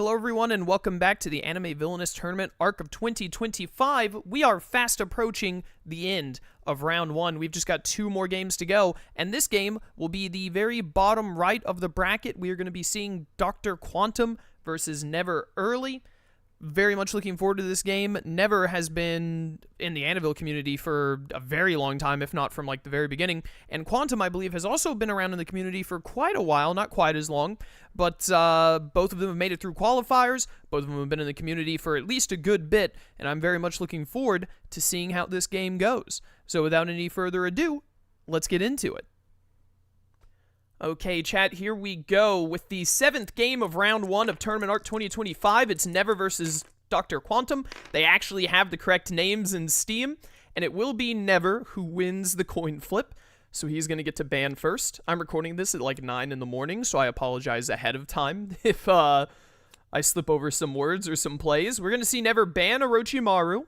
Hello everyone and welcome back to the Anime Villainous Tournament Arc of 2025. We are fast approaching the end of round one. We've just got 2 more games to go, and this game will be the very bottom right of the bracket. We are going to be seeing DrQuantum versus Neverearley. Very much looking forward to this game. Never has been in the Annabelle community for a very long time, if not from like the very beginning. And Quantum, I believe, has also been around in the community for quite a while, not quite as long, but both of them have made it through qualifiers. Both of them have been in the community for at least a good bit, and I'm very much looking forward to seeing how this game goes. So without any further ado, let's get into it. Okay, chat, here we go with the 7th game of Round 1 of Tournament Arc 2025. It's Never versus DrQuantum. They actually have the correct names in Steam, and it will be Never who wins the coin flip, so he's going to get to ban first. I'm recording this at like 9 in the morning, so I apologize ahead of time if I slip over some words or some plays. We're going to see Never ban Orochimaru.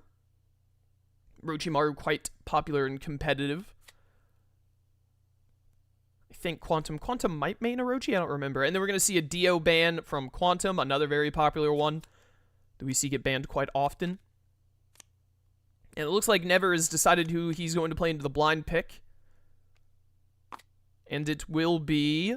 Orochimaru quite popular and competitive. I think Quantum might main Orochi, I don't remember. And then we're going to see a Dio ban from Quantum, another very popular one that we see get banned quite often. And it looks like Never has decided who he's going to play into the blind pick. And it will be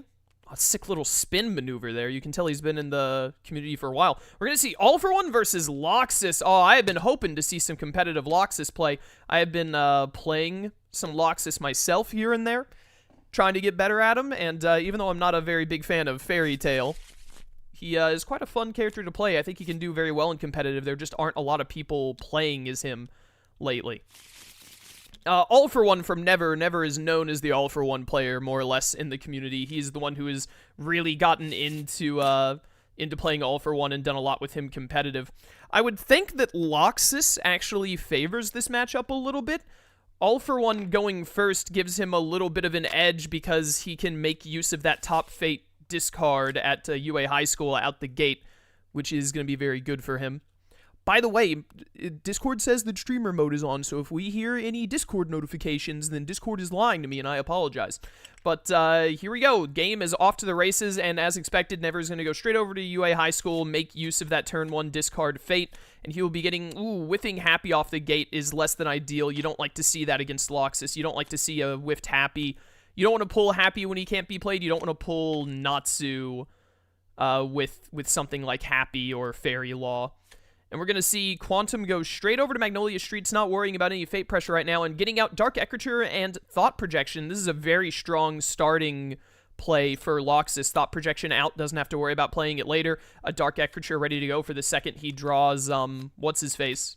a sick little spin maneuver there. You can tell he's been in the community for a while. We're going to see All For One versus Loxus. Oh, I have been hoping to see some competitive Loxus play. I have been playing some Loxus myself here and there, trying to get better at him, and even though I'm not a very big fan of Fairy Tail, he is quite a fun character to play. I think he can do very well in competitive. There just aren't a lot of people playing as him lately. All For One from Never. Never is known as the All For One player, more or less, in the community. He's the one who has really gotten into playing All For One and done a lot with him competitive. I would think that Loxus actually favors this matchup a little bit. All For One going first gives him a little bit of an edge because he can make use of that Top Fate discard at UA High School out the gate, which is going to be very good for him. By the way, Discord says that streamer mode is on, so if we hear any Discord notifications, then Discord is lying to me, and I apologize. But here we go. Game is off to the races, and as expected, Never is going to go straight over to UA High School, make use of that turn 1 discard Fate, and he will be getting, whiffing Happy off the gate is less than ideal. You don't like to see that against Loxus. You don't like to see a whiffed Happy. You don't want to pull Happy when he can't be played. You don't want to pull Natsu with something like Happy or Fairy Law. And we're going to see Quantum go straight over to Magnolia Streets, not worrying about any Fate pressure right now, and getting out Dark Ecriture and Thought Projection. This is a very strong starting play for Loxus. Thought Projection out, doesn't have to worry about playing it later. A Dark Ecriture ready to go for the second he draws, what's-his-face?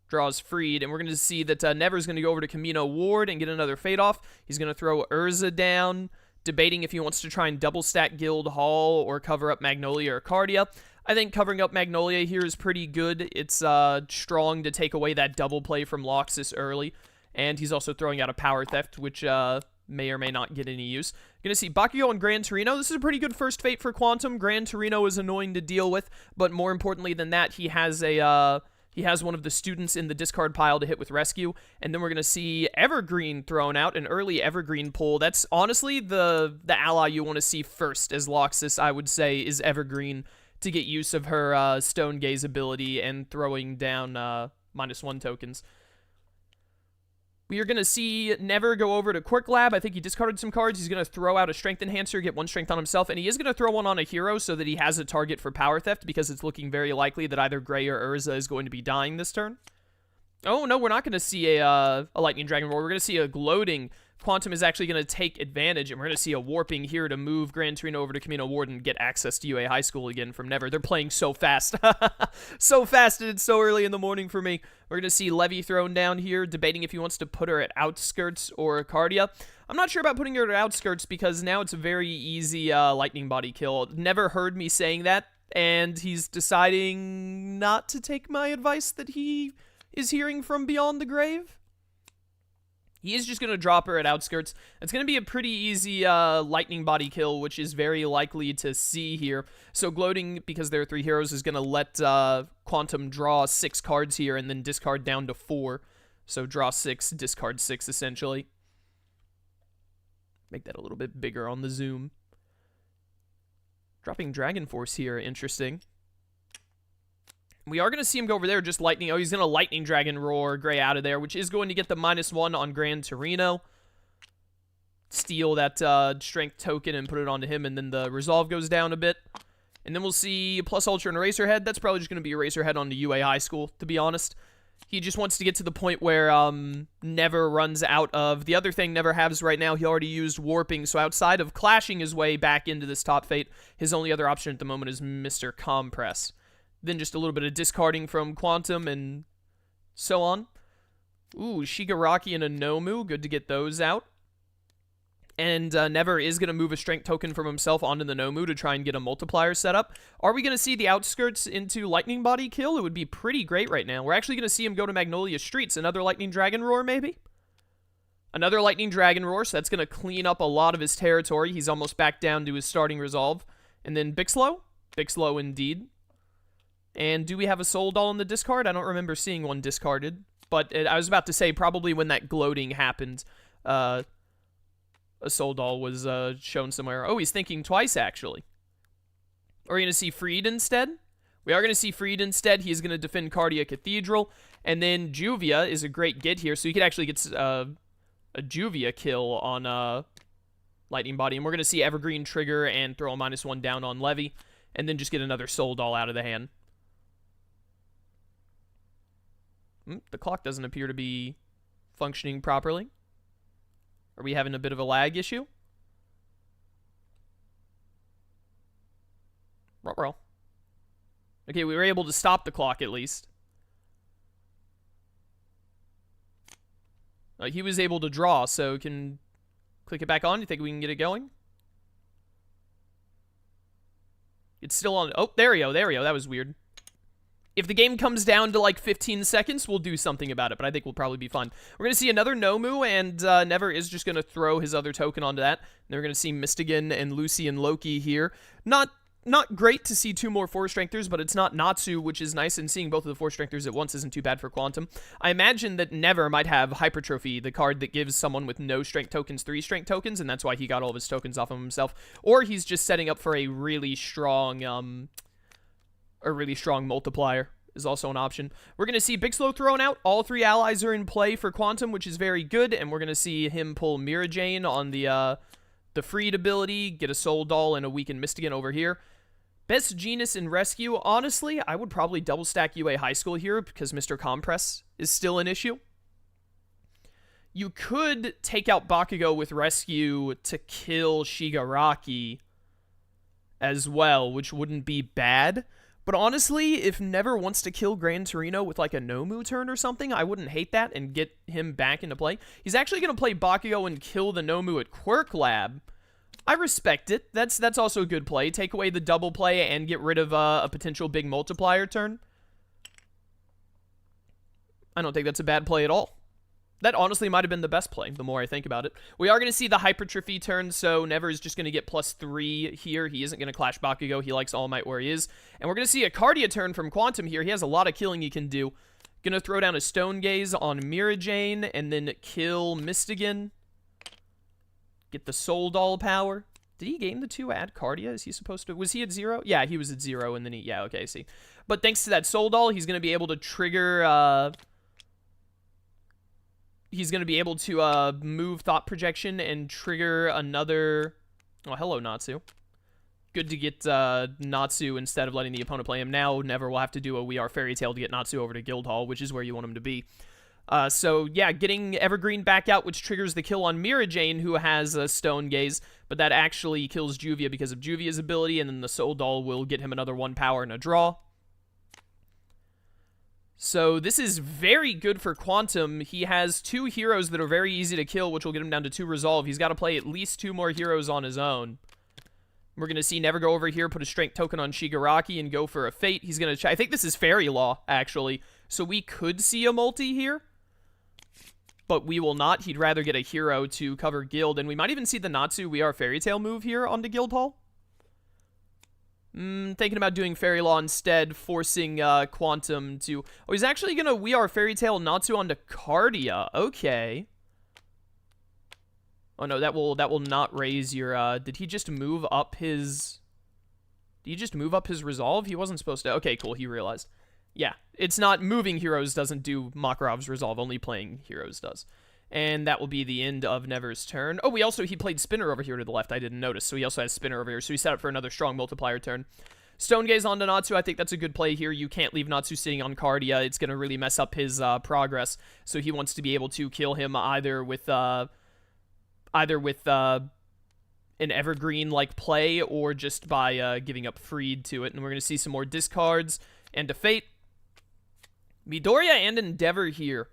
Draws Freed, and we're going to see that Never's going to go over to Camino Ward and get another Fate off. He's going to throw Urza down, debating if he wants to try and double stack Guild Hall or cover up Magnolia or Cardia. I think covering up Magnolia here is pretty good. It's strong to take away that double play from Loxus early. And he's also throwing out a Power Theft, which may or may not get any use. Going to see Bakugo and Gran Torino. This is a pretty good first Fate for Quantum. Gran Torino is annoying to deal with, but more importantly than that, he has one of the students in the discard pile to hit with Rescue. And then we're going to see Evergreen thrown out, an early Evergreen pull. That's honestly the ally you want to see first as Loxus, I would say, is Evergreen, to get use of her Stone Gaze ability and throwing down -1 tokens. We are going to see Never go over to Quirk Lab. I think he discarded some cards. He's going to throw out a Strength Enhancer, get 1 Strength on himself, and he is going to throw one on a hero so that he has a target for Power Theft, because it's looking very likely that either Gray or Urza is going to be dying this turn. Oh, no, we're not going to see a Lightning Dragon Roar. We're going to see a Gloating. Quantum is actually going to take advantage, and we're going to see a Warping here to move Gran Torino over to Camino Ward and get access to UA High School again from Never. They're playing so fast. So fast, and it's so early in the morning for me. We're going to see Levy thrown down here, debating if he wants to put her at Outskirts or Cardia. I'm not sure about putting her at Outskirts, because now it's a very easy Lightning Body kill. Never heard me saying that, and he's deciding not to take my advice that he is hearing from beyond the grave. He is just going to drop her at Outskirts. It's going to be a pretty easy Lightning Body kill, which is very likely to see here. So Gloating, because there are 3 heroes, is going to let Quantum draw 6 cards here and then discard down to 4. So draw 6, discard 6, essentially. Make that a little bit bigger on the zoom. Dropping Dragon Force here, interesting. We are going to see him go over there, just lightning. Oh, he's going to Lightning Dragon Roar Gray out of there, which is going to get the -1 on Gran Torino. Steal that strength token and put it onto him, and then the resolve goes down a bit. And then we'll see plus Ultra and Eraserhead. That's probably just going to be Eraserhead on the UA High School, to be honest. He just wants to get to the point where Never runs out of... The other thing Never has right now, he already used Warping, so outside of clashing his way back into this top fate, his only other option at the moment is Mr. Compress. Then just a little bit of discarding from Quantum and so on. Ooh, Shigaraki and a Nomu. Good to get those out. And Never is going to move a strength token from himself onto the Nomu to try and get a multiplier set up. Are we going to see the outskirts into Lightning Body kill? It would be pretty great right now. We're actually going to see him go to Magnolia Streets. Another Lightning Dragon Roar, maybe? Another Lightning Dragon Roar, so that's going to clean up a lot of his territory. He's almost back down to his starting resolve. And then Bixlow? Bixlow indeed. And do we have a Soul Doll in the discard? I don't remember seeing one discarded. But I was about to say, probably when that gloating happened, a Soul Doll was shown somewhere. Oh, he's thinking twice, actually. Are we going to see Freed instead? We are going to see Freed instead. He's going to defend Cardia Cathedral. And then Juvia is a great get here. So he could actually get a Juvia kill on Lightning Body. And we're going to see Evergreen trigger and throw a -1 down on Levy. And then just get another Soul Doll out of the hand. The clock doesn't appear to be functioning properly. Are we having a bit of a lag issue? Ruh-roh. Okay, we were able to stop the clock at least. He was able to draw, so can click it back on. You think we can get it going? It's still on. Oh, there we go. There we go. That was weird. If the game comes down to like 15 seconds, we'll do something about it, but I think we'll probably be fine. We're going to see another Nomu, and Never is just going to throw his other token onto that. And we're going to see Mystigan and Lucy and Loki here. Not great to see two more 4-strengthers, but it's not Natsu, which is nice, and seeing both of the 4-strengthers at once isn't too bad for Quantum. I imagine that Never might have Hypertrophy, the card that gives someone with no strength tokens 3 strength tokens, and that's why he got all of his tokens off of himself. Or he's just setting up for a really strong multiplier is also an option. We're going to see Bixlow thrown out. All 3 allies are in play for Quantum, which is very good, and we're going to see him pull Mira Jane on the Freed ability, get a Soul Doll and a weakened Mystigan over here. Best Genus in Rescue, honestly, I would probably double stack UA High School here because Mr. Compress is still an issue. You could take out Bakugo with Rescue to kill Shigaraki as well, which wouldn't be bad. But honestly, if Never wants to kill Gran Torino with like a Nomu turn or something, I wouldn't hate that and get him back into play. He's actually going to play Bakugo and kill the Nomu at Quirk Lab. I respect it. That's also a good play. Take away the double play and get rid of a potential big multiplier turn. I don't think that's a bad play at all. That honestly might have been the best play, the more I think about it. We are going to see the Hypertrophy turn, so Never is just going to get +3 here. He isn't going to clash Bakugo. He likes All Might where he is. And we're going to see a Cardia turn from Quantum here. He has a lot of killing he can do. Going to throw down a Stone Gaze on Mira Jane, and then kill Mystigan. Get the Soul Doll power. Did he gain the 2 add Cardia? Is he supposed to? Was he at 0? Yeah, he was at 0, and then he... Yeah, okay, I see. But thanks to that Soul Doll, he's going to be able to trigger... He's going to be able to move Thought Projection and trigger another... Oh, hello, Natsu. Good to get Natsu instead of letting the opponent play him. Now, Never will have to do a We Are Fairy Tail to get Natsu over to Guildhall, which is where you want him to be. So, yeah, getting Evergreen back out, which triggers the kill on Mira Jane, who has a Stone Gaze, but that actually kills Juvia because of Juvia's ability, and then the Soul Doll will get him another 1 power and a draw. So this is very good for Quantum. He has 2 heroes that are very easy to kill, which will get him down to 2 resolve. He's got to play at least 2 more heroes on his own. We're going to see Never go over here, put a strength token on Shigaraki, and go for a Fate. He's going to... I think this is Fairy Law, actually. So we could see a multi here. But we will not. He'd rather get a hero to cover Guild. And we might even see the Natsu We Are Fairy Tail move here onto Guildhall. Thinking about doing Fairy Law instead, forcing Quantum to... Oh, he's actually going to We Are Fairy Tail Natsu onto Cardia. Okay. Oh, no, that will not raise your... Did he just move up his... Did he just move up his resolve? He wasn't supposed to... Okay, cool, he realized. Yeah, it's not moving heroes doesn't do Makarov's resolve, only playing heroes does. And that will be the end of Never's turn. Oh, he played Spinner over here to the left. I didn't notice. So he also has Spinner over here. So he's set up for another strong multiplier turn. Stone Gaze onto Natsu. I think that's a good play here. You can't leave Natsu sitting on Cardia. It's going to really mess up his progress. So he wants to be able to kill him either with an Evergreen-like play or just by giving up Freed to it. And we're going to see some more discards and a Fate. Midoriya and Endeavor here.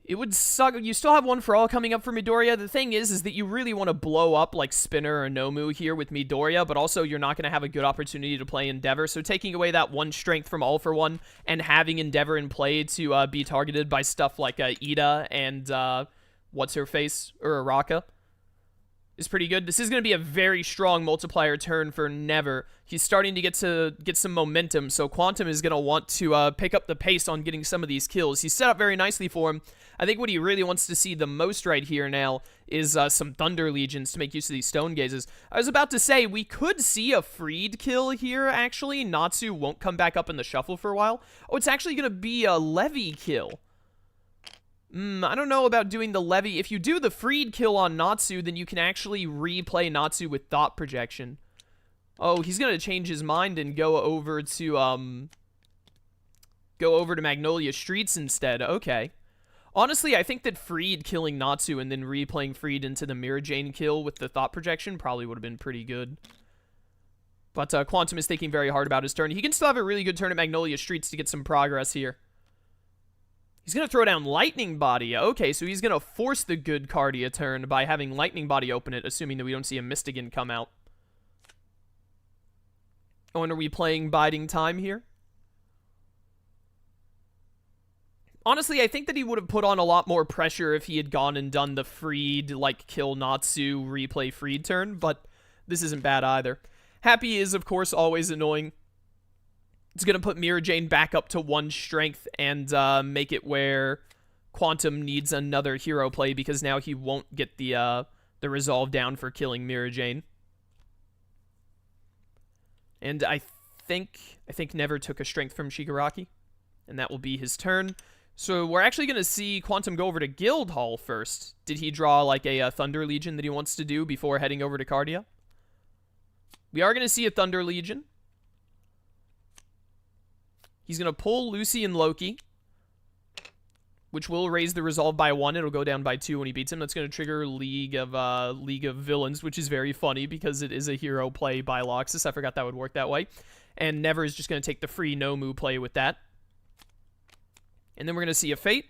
It would suck. You still have One for All coming up for Midoriya. The thing is that you really want to blow up like Spinner or Nomu here with Midoriya, but also you're not going to have a good opportunity to play Endeavor. So taking away that one strength from All for One and having Endeavor in play to be targeted by stuff like Ida and what's-her-face, or Araka, is pretty good. This is going to be a very strong multiplier turn for Never. He's starting to get some momentum, so Quantum is going to want to pick up the pace on getting some of these kills. He's set up very nicely for him. I think what he really wants to see the most right here now is some Thunder Legions to make use of these Stone Gazes. I was about to say, we could see a Freed kill here, actually. Natsu won't come back up in the shuffle for a while. Oh, it's actually going to be a Levy kill. I don't know about doing the Levy. If you do the Freed kill on Natsu, then you can actually replay Natsu with Thought Projection. Oh, he's going to change his mind and go over to Magnolia Streets instead. Okay. Honestly, I think that Freed killing Natsu and then replaying Freed into the Mirror Jane kill with the Thought Projection probably would have been pretty good. But Quantum is thinking very hard about his turn. He can still have a really good turn at Magnolia Streets to get some progress here. He's going to throw down Lightning Body. Okay, so he's going to force the good Cardia turn by having Lightning Body open it, assuming that we don't see a Mystigan come out. Oh, and are we playing Biding Time here? Honestly, I think that he would have put on a lot more pressure if he had gone and done the Freed, like, kill Natsu, replay Freed turn, but this isn't bad either. Happy is, of course, always annoying. It's going to put Mirror Jane back up to 1 strength and make it where Quantum needs another hero play because now he won't get the resolve down for killing Mirror Jane. And I think Never took a strength from Shigaraki, and that will be his turn. So we're actually going to see Quantum go over to Guildhall first. Did he draw like a Thunder Legion that he wants to do before heading over to Cardia? We are going to see a Thunder Legion. He's going to pull Lucy and Loki, which will raise the resolve by 1. It'll go down by 2 when he beats him. That's going to trigger League of Villains, which is very funny because it is a hero play by Loxus. I forgot that would work that way. And Never is just going to take the free Nomu play with that. And then we're going to see a Fate.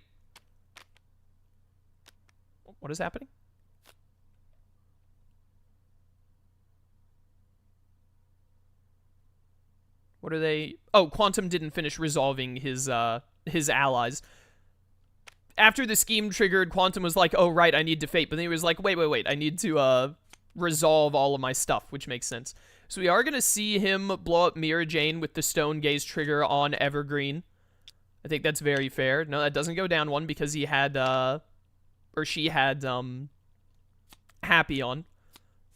What is happening? What are they? Oh, Quantum didn't finish resolving his allies. After the scheme triggered, Quantum was like, oh, right, I need to Fate. But then he was like, wait, I need to resolve all of my stuff, which makes sense. So we are going to see him blow up Mirror Jane with the Stone Gaze trigger on Evergreen. I think that's very fair. No, that doesn't go down 1 because he had, or she had, Happy on.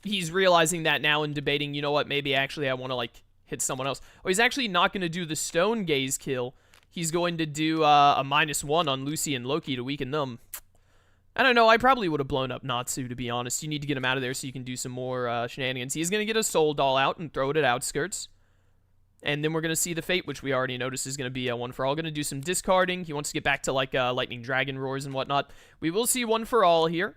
He's realizing that now and debating, you know what, maybe actually I want to, like, hit someone else. Oh, he's actually not going to do the Stone Gaze kill. He's going to do a -1 on Lucy and Loki to weaken them. I don't know. I probably would have blown up Natsu, to be honest. You need to get him out of there so you can do some more shenanigans. He's going to get a Soul Doll out and throw it at Outskirts. And then we're going to see the Fate, which we already noticed is going to be a 1 for All. Going to do some discarding. He wants to get back to, like, Lightning Dragon Roars and whatnot. We will see 1 for All here.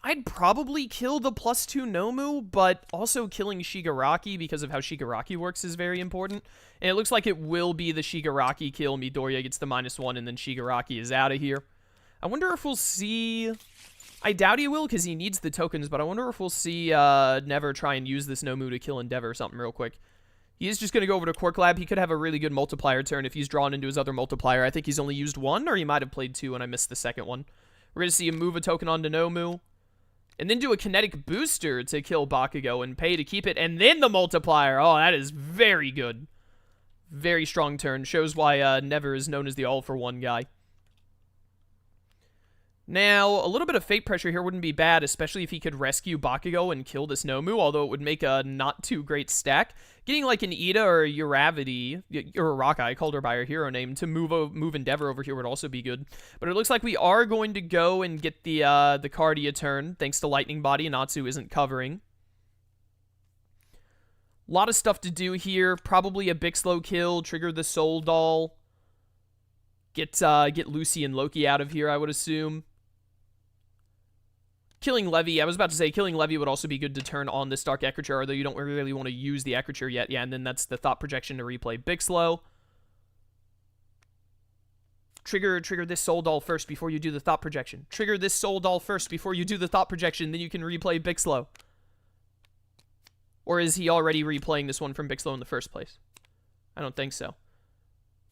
I'd probably kill the +2 Nomu, but also killing Shigaraki because of how Shigaraki works is very important. And it looks like it will be the Shigaraki kill. Midoriya gets the -1, and then Shigaraki is out of here. I wonder if we'll see... I doubt he will because he needs the tokens, but I wonder if we'll see Never try and use this Nomu to kill Endeavor or something real quick. He is just going to go over to Quark Lab. He could have a really good multiplier turn if he's drawn into his other multiplier. I think he's only used 1, or he might have played 2 and I missed the second one. We're going to see him move a token onto Nomu. And then do a kinetic booster to kill Bakugo and pay to keep it. And then the multiplier. Oh, that is very good. Very strong turn. Shows why Never is known as the all-for-one guy. Now, a little bit of fate pressure here wouldn't be bad, especially if he could rescue Bakugo and kill this Nomu, although it would make a not too great stack. Getting like an Ida or a Uravity, or a Raka, I called her by her hero name, to move Endeavor over here would also be good. But it looks like we are going to go and get the Cardia turn, thanks to Lightning Body. Natsu isn't covering. A lot of stuff to do here. Probably a Bixlow kill, trigger the Soul Doll. Get Lucy and Loki out of here, I would assume. Killing Levy, I was about to say, killing Levy would also be good to turn on this Dark Ecriture, although you don't really want to use the Ecriture yet. Yeah, and then that's the Thought Projection to replay Bixlow. Trigger this Soul Doll first before you do the Thought Projection. Trigger this Soul Doll first before you do the Thought Projection, then you can replay Bixlow. Or is he already replaying this one from Bixlow in the first place? I don't think so.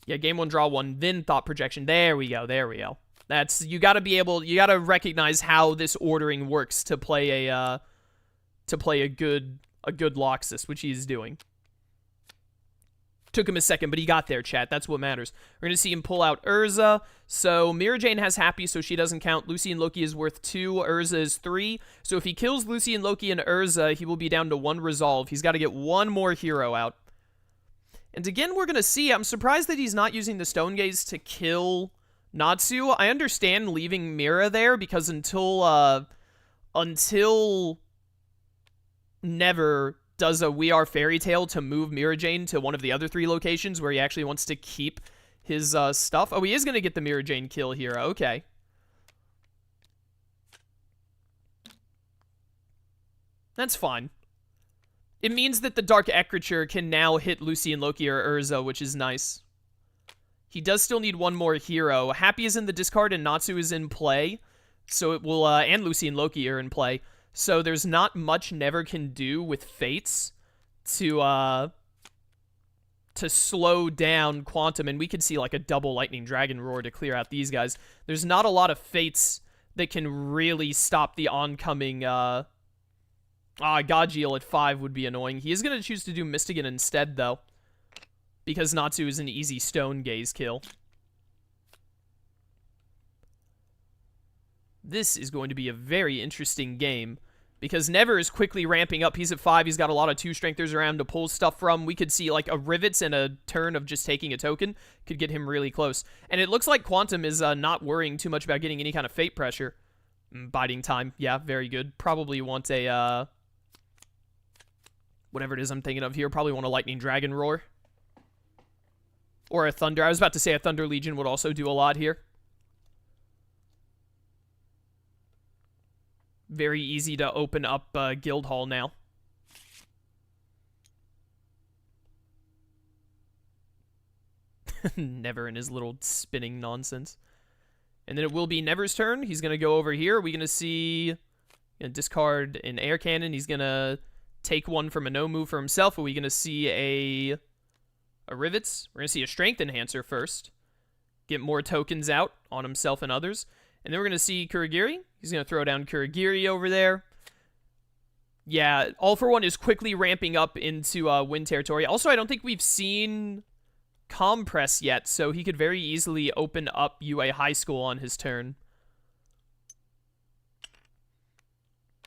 Yeah, game 1, draw 1, then Thought Projection. There we go, there we go. That's, you gotta recognize how this ordering works to play a good Loxus, which he's doing. Took him a second, but he got there, chat. That's what matters. We're gonna see him pull out Urza. So Mira Jane has Happy, so she doesn't count. Lucy and Loki is worth 2. Urza is 3. So if he kills Lucy and Loki and Urza, he will be down to 1 resolve. He's got to get 1 more hero out. And again, we're gonna see. I'm surprised that he's not using the Stone Gaze to kill Natsu. I understand leaving Mira there because until Never does a We Are Fairy Tale to move Mira Jane to one of the other 3 locations where he actually wants to keep his stuff. Oh, he is going to get the Mira Jane kill here. Okay. That's fine. It means that the Dark Ecriture can now hit Lucy and Loki or Urza, which is nice. He does still need 1 more hero. Happy is in the discard and Natsu is in play. So it will, and Lucy and Loki are in play. So there's not much Never can do with Fates to slow down Quantum. And we could see like a double Lightning Dragon Roar to clear out these guys. There's not a lot of Fates that can really stop the oncoming, Gajiel at 5 would be annoying. He is going to choose to do Mystigan instead, though, because Natsu is an easy Stone Gaze kill. This is going to be a very interesting game, because Never is quickly ramping up. He's at 5. He's got a lot of 2-strengthers around to pull stuff from. We could see, like, a Rivets and a turn of just taking a token could get him really close. And it looks like Quantum is not worrying too much about getting any kind of Fate pressure. Biding time. Yeah, very good. Probably want a, whatever it is I'm thinking of here. Probably want a Lightning Dragon Roar. Or a Thunder. I was about to say a Thunder Legion would also do a lot here. Very easy to open up Guildhall now. Never in his little spinning nonsense. And then it will be Never's turn. He's going to go over here. We're going to see discard an Air Cannon. He's going to take 1 from a no move for himself. Are we going to see a Rivets? We're going to see a Strength Enhancer first. Get more tokens out on himself and others. And then we're going to see Kurogiri. He's going to throw down Kurogiri over there. Yeah, All For One is quickly ramping up into win territory. Also, I don't think we've seen Compress yet, so he could very easily open up UA High School on his turn.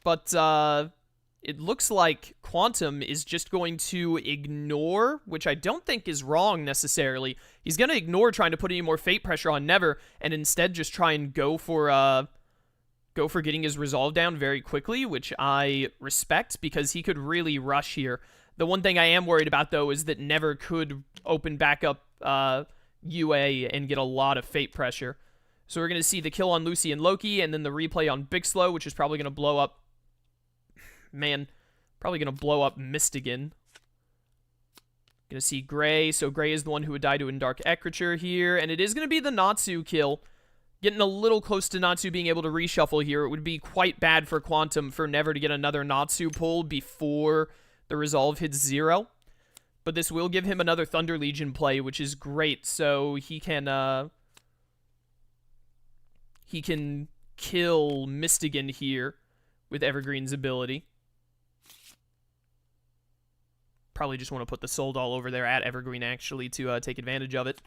But it looks like Quantum is just going to ignore, which I don't think is wrong necessarily. He's going to ignore trying to put any more Fate pressure on Never, and instead just try and go for getting his resolve down very quickly, which I respect, because he could really rush here. The one thing I am worried about, though, is that Never could open back up UA and get a lot of Fate pressure. So we're going to see the kill on Lucy and Loki, and then the replay on Bixlow, which is probably going to blow up... Man, probably going to blow up Mystigan. Going to see Gray. So Gray is the one who would die to a Dark Ecriture here. And it is going to be the Natsu kill. Getting a little close to Natsu being able to reshuffle here. It would be quite bad for Quantum for Never to get another Natsu pull before the resolve hits 0. But this will give him another Thunder Legion play, which is great. So he can kill Mystigan here with Evergreen's ability. Probably just want to put the Soul Doll over there at Evergreen, actually, to take advantage of it.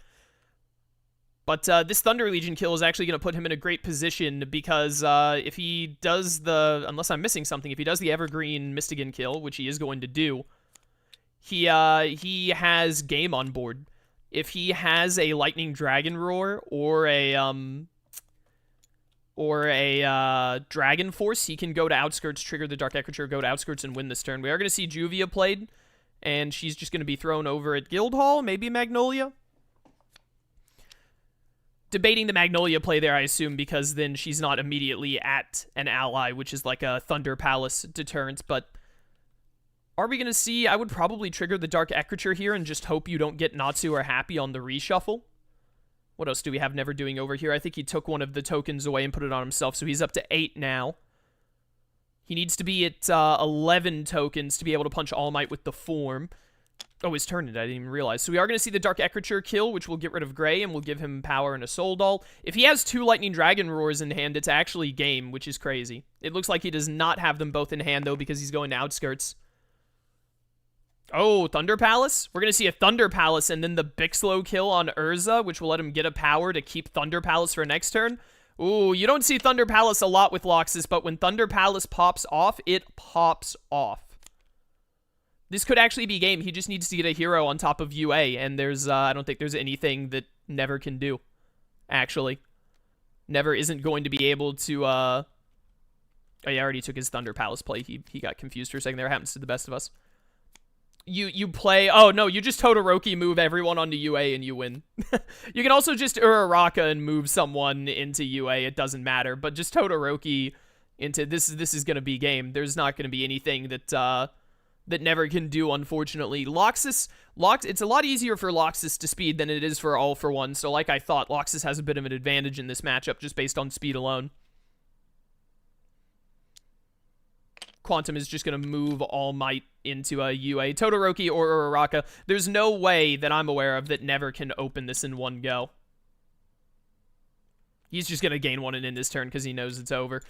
But this Thunder Legion kill is actually going to put him in a great position because if he does unless I'm missing something, if he does the Evergreen Mystigan kill, which he is going to do, he has game on board. If he has a Lightning Dragon Roar or a Dragon Force, he can go to Outskirts, trigger the Dark Ecriture, go to Outskirts, and win this turn. We are going to see Juvia played, and she's just going to be thrown over at Guildhall, maybe Magnolia. Debating the Magnolia play there, I assume, because then she's not immediately at an ally, which is like a Thunder Palace deterrent, but are we going to see? I would probably trigger the Dark Ecriture here and just hope you don't get Natsu or Happy on the reshuffle. What else do we have Never doing over here? I think he took one of the tokens away and put it on himself, so he's up to 8 now. He needs to be at 11 tokens to be able to punch All Might with the form. Oh, his turn, I didn't even realize. So we are going to see the Dark Ecriture kill, which will get rid of Gray and will give him power and a Soul Doll. If he has 2 Lightning Dragon Roars in hand, it's actually game, which is crazy. It looks like he does not have them both in hand, though, because he's going to Outskirts. Oh, Thunder Palace? We're going to see a Thunder Palace and then the Bixlow kill on Urza, which will let him get a power to keep Thunder Palace for next turn. Ooh, you don't see Thunder Palace a lot with Loxus, but when Thunder Palace pops off, it pops off. This could actually be game. He just needs to get a hero on top of UA, and there's, I don't think there's anything that Never can do, actually. Never isn't going to be able to, oh yeah, I already took his Thunder Palace play. He got confused for a second there. Happens to the best of us. You play, oh no, you just Todoroki move everyone onto UA and you win. You can also just Uraraka and move someone into UA, it doesn't matter, but just Todoroki into, this is going to be game. There's not going to be anything that Never can do, unfortunately. It's a lot easier for Loxus to speed than it is for All for One, so like I thought, Loxus has a bit of an advantage in this matchup just based on speed alone. Quantum is just going to move All Might into a UA. Todoroki or Uraraka, there's no way that I'm aware of that Never can open this in one go. He's just going to gain one and end his turn because he knows it's over.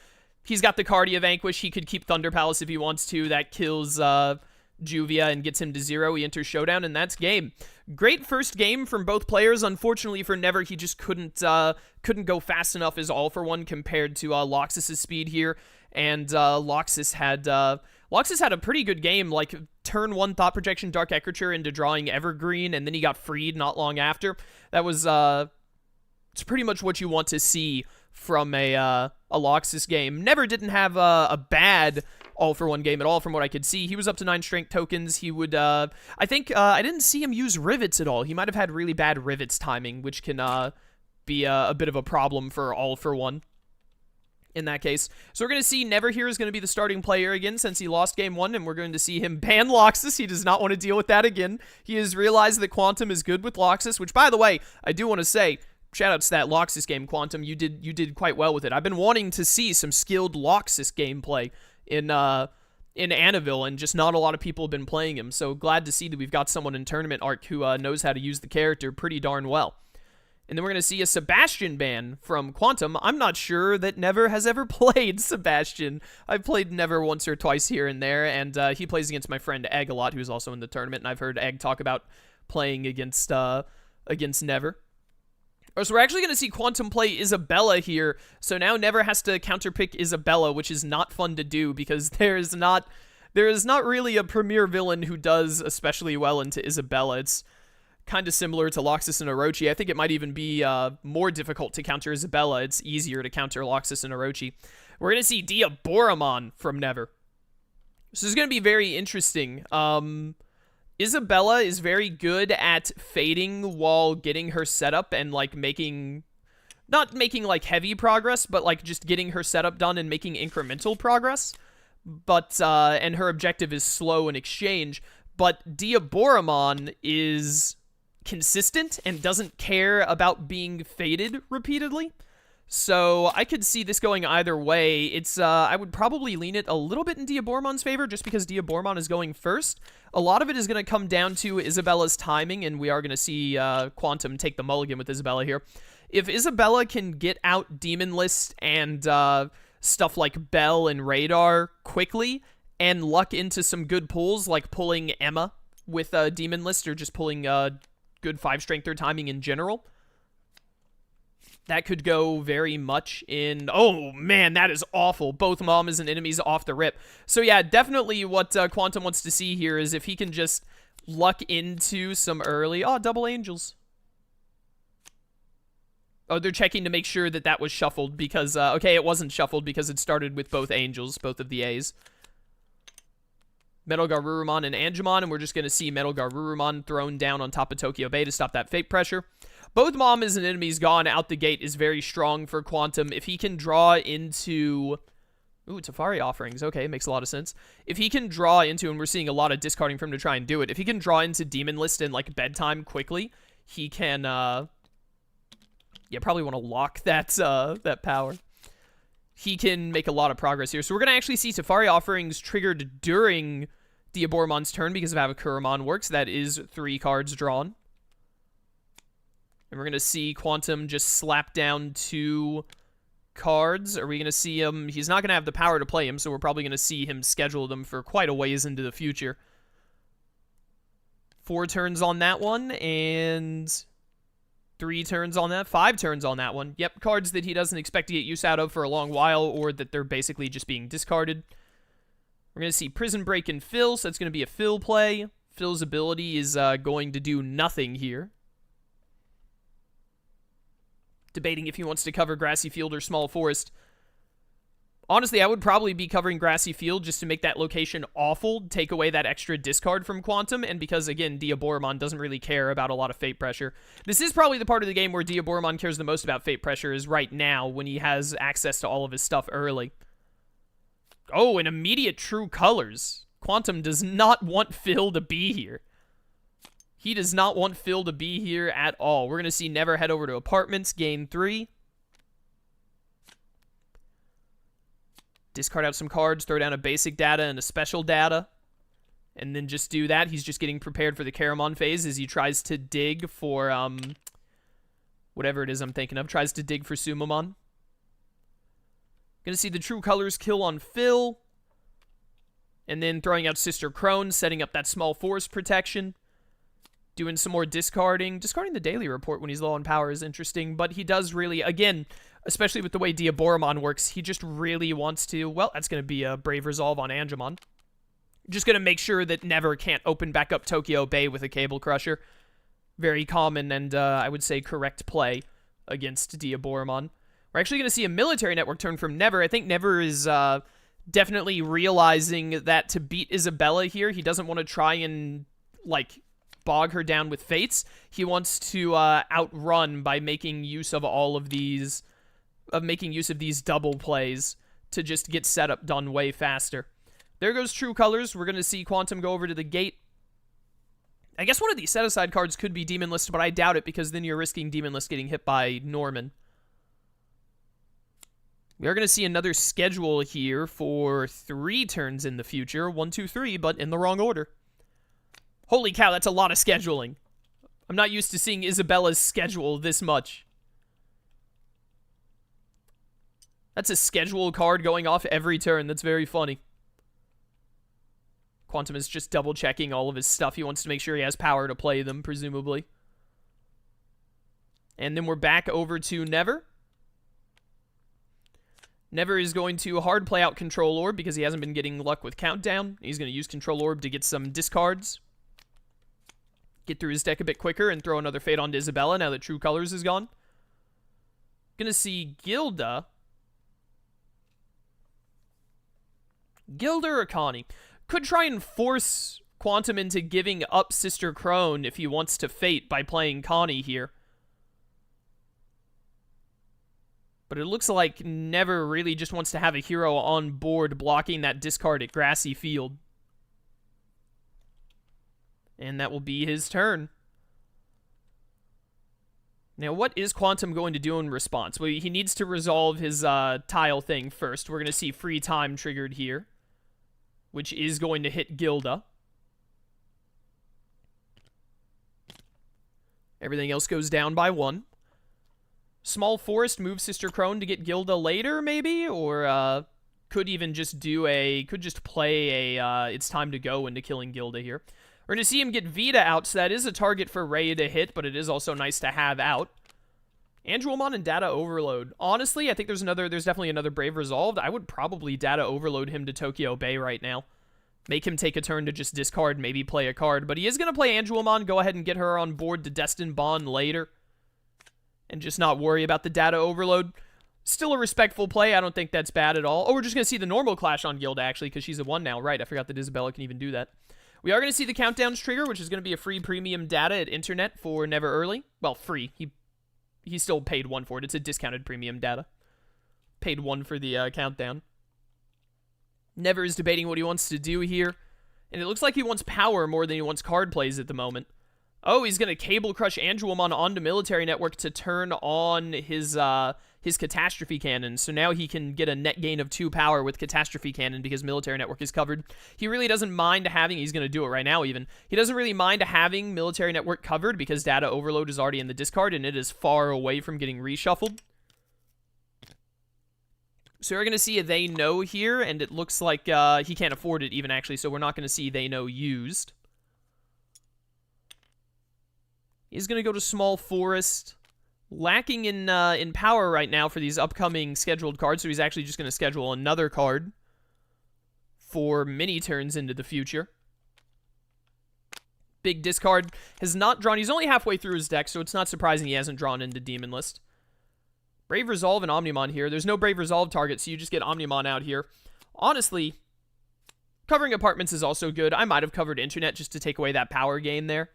He's got the Cardia Vanquish. He could keep Thunder Palace if he wants to. That kills Juvia and gets him to 0. He enters Showdown, and that's game. Great first game from both players. Unfortunately for Never, he just couldn't go fast enough as All for One compared to Loxus' speed here. And Loxus had a pretty good game, like turn 1 Thought Projection Dark Ecriture into drawing Evergreen, and then he got freed not long after. That was it's pretty much what you want to see from a Loxus game. Never didn't have a bad All for One game at all from what I could see. He was up to 9 strength tokens. He would, I think, I didn't see him use rivets at all. He might have had really bad rivets timing, which can be a bit of a problem for All for One in that case. So we're going to see Never here is going to be the starting player again since he lost game 1, and we're going to see him ban Loxus. He does not want to deal with that again. He has realized that Quantum is good with Loxus, which, by the way, I do want to say, shoutouts to that Loxus game, Quantum. You did quite well with it. I've been wanting to see some skilled Loxus gameplay in Annaville, and just not a lot of people have been playing him. So glad to see that we've got someone in Tournament Arc who knows how to use the character pretty darn well. And then we're going to see a Sebastian ban from Quantum. I'm not sure that Never has ever played Sebastian. I've played Never once or twice here and there, and he plays against my friend Egg a lot, who's also in the tournament, and I've heard Egg talk about playing against Never. So we're actually going to see Quantum play Isabella here, so now Never has to counterpick Isabella, which is not fun to do, because there is not really a premier villain who does especially well into Isabella. It's kind of similar to Loxus and Orochi. I think it might even be more difficult to counter Isabella. It's easier to counter Loxus and Orochi. We're going to see Diaboromon from Never. This is going to be very interesting. Isabella is very good at fading while getting her setup and, like, not making, like, heavy progress, but, like, just getting her setup done and making incremental progress. But, and her objective is slow in exchange. But Diaboromon is consistent and doesn't care about being faded repeatedly. So I could see this going either way. It's I would probably lean it a little bit in Diaboromon's favor just because Diaboromon is going first. A lot of it is going to come down to Isabella's timing, and we are going to see Quantum take the mulligan with Isabella here. If Isabella can get out Demon List and stuff like Bell and Radar quickly and luck into some good pulls, like pulling Emma with Demon List or just pulling good 5 strength or timing in general, That could go very much in... Oh, man, that is awful. Both Mamas and enemies off the rip. So, yeah, definitely what Quantum wants to see here is if he can just luck into some early... Oh, double angels. Oh, they're checking to make sure that that was shuffled because... okay, it wasn't shuffled because it started with both angels, both of the A's. Metal Garurumon and Angemon, and we're just going to see Metal Garurumon thrown down on top of Tokyo Bay to stop that fate pressure. Both Mamas and enemies gone out the gate is very strong for Quantum. If he can draw into... Ooh, Teferi offerings. Okay, makes a lot of sense. If he can draw into, and we're seeing a lot of discarding for him to try and do it, if he can draw into Demon List and, like, Bedtime quickly, he can, yeah, probably want to lock that, that power. He can make a lot of progress here. So we're going to actually see Teferi offerings triggered during Diaboromon's turn because of how Kurumon works. That is 3 cards drawn. And we're going to see Quantum just slap down 2 cards. Are we going to see him? He's not going to have the power to play him, so we're probably going to see him schedule them for quite a ways into the future. 4 turns on that one, and 3 turns on that. 5 turns on that one. Yep, cards that he doesn't expect to get use out of for a long while, or that they're basically just being discarded. We're going to see Prison Break and Fill, so that's going to be a Fill play. Phil's ability is going to do nothing here. Debating if he wants to cover Grassy Field or Small Forest. Honestly, I would probably be covering Grassy Field just to make that location awful, take away that extra discard from Quantum, and because, again, Diaboromon doesn't really care about a lot of fate pressure. This is probably the part of the game where Diaboromon cares the most about fate pressure, is right now, when he has access to all of his stuff early. Oh, and immediate True Colors. Quantum does not want Phil to be here. He does not want Phil to be here at all. We're going to see Never head over to Apartments, gain 3. Discard out some cards, throw down a basic data and a special data. And then just do that. He's just getting prepared for the Caramon phase as he tries to dig for, whatever it is I'm thinking of. Tries to dig for Sumamon. Going to see the True Colors kill on Phil. And then throwing out Sister Crone, setting up that Small Forest protection. Doing some more discarding. Discarding the daily report when he's low on power is interesting, but he does really, again, especially with the way Diaboromon works, he just really wants to, well, that's going to be a Brave Resolve on Angemon. Just going to make sure that Never can't open back up Tokyo Bay with a Cable Crusher. Very common and, I would say, correct play against Diaboromon. We're actually going to see a Military Network turn from Never. I think Never is definitely realizing that to beat Isabella here, he doesn't want to try and, like, bog her down with fates. He wants to outrun by making use of all of these, making use of these double plays to just get setup done way faster. There goes True Colors. We're going to see Quantum go over to the gate. I guess one of these set-aside cards could be Demon List, but I doubt it because then you're risking Demon List getting hit by Norman. We are going to see another schedule here for 3 turns in the future. 1, 2, 3, but in the wrong order. Holy cow, that's a lot of scheduling. I'm not used to seeing Isabella's schedule this much. That's a schedule card going off every turn. That's very funny. Quantum is just double-checking all of his stuff. He wants to make sure he has power to play them, presumably. And then we're back over to Never. Never is going to hard play out Control Orb because he hasn't been getting luck with Countdown. He's going to use Control Orb to get some discards. Get through his deck a bit quicker and throw another Fate onto Isabella now that True Colors is gone. Gonna see Gilda. Gilda or Connie. Could try and force Quantum into giving up Sister Crone if he wants to Fate by playing Connie here. But it looks like Never really just wants to have a hero on board blocking that discard at Grassy Field. And that will be his turn. Now, what is Quantum going to do in response? Well, he needs to resolve his tile thing first. We're going to see Free Time triggered here, which is going to hit Gilda. Everything else goes down by 1. Small Forest moves Sister Crone to get Gilda later, maybe? Or could even just do a... Could just play a It's Time to Go into killing Gilda here. We're going to see him get Vita out, so that is a target for Ray to hit, but it is also nice to have out. Angelomon and Data Overload. Honestly, I think there's definitely another Brave Resolved. I would probably Data Overload him to Tokyo Bay right now. Make him take a turn to just discard, maybe play a card. But he is going to play Angelomon, go ahead and get her on board to Destined Bond later. And just not worry about the Data Overload. Still a respectful play. I don't think that's bad at all. Oh, we're just going to see the normal Clash on Gilda, actually, because she's a 1 now. Right, I forgot that Isabella can even do that. We are going to see the Countdowns trigger, which is going to be a free premium data at Internet for Neverearley. Well, free. He still paid 1 for it. It's a discounted premium data. Paid 1 for the countdown. Never is debating what he wants to do here. And it looks like he wants power more than he wants card plays at the moment. Oh, he's going to Cable Crush Angelomon onto Military Network to turn on his Catastrophe Cannon. So now he can get a net gain of 2 power with Catastrophe Cannon because Military Network is covered. He really doesn't mind having, he's going to do it right now even, he doesn't really mind having Military Network covered because Data Overload is already in the discard and it is far away from getting reshuffled. So we're going to see a They Know here, and it looks like he can't afford it even, actually, so we're not going to see They Know used. He's going to go to Small Forest. Lacking in power right now for these upcoming scheduled cards, so he's actually just going to schedule another card for mini turns into the future. Big discard. Has not drawn. He's only halfway through his deck, so it's not surprising he hasn't drawn into Demon List. Brave Resolve and Omnimon here. There's no Brave Resolve target, so you just get Omnimon out here. Honestly, covering Apartments is also good. I might have covered Internet just to take away that power gain there.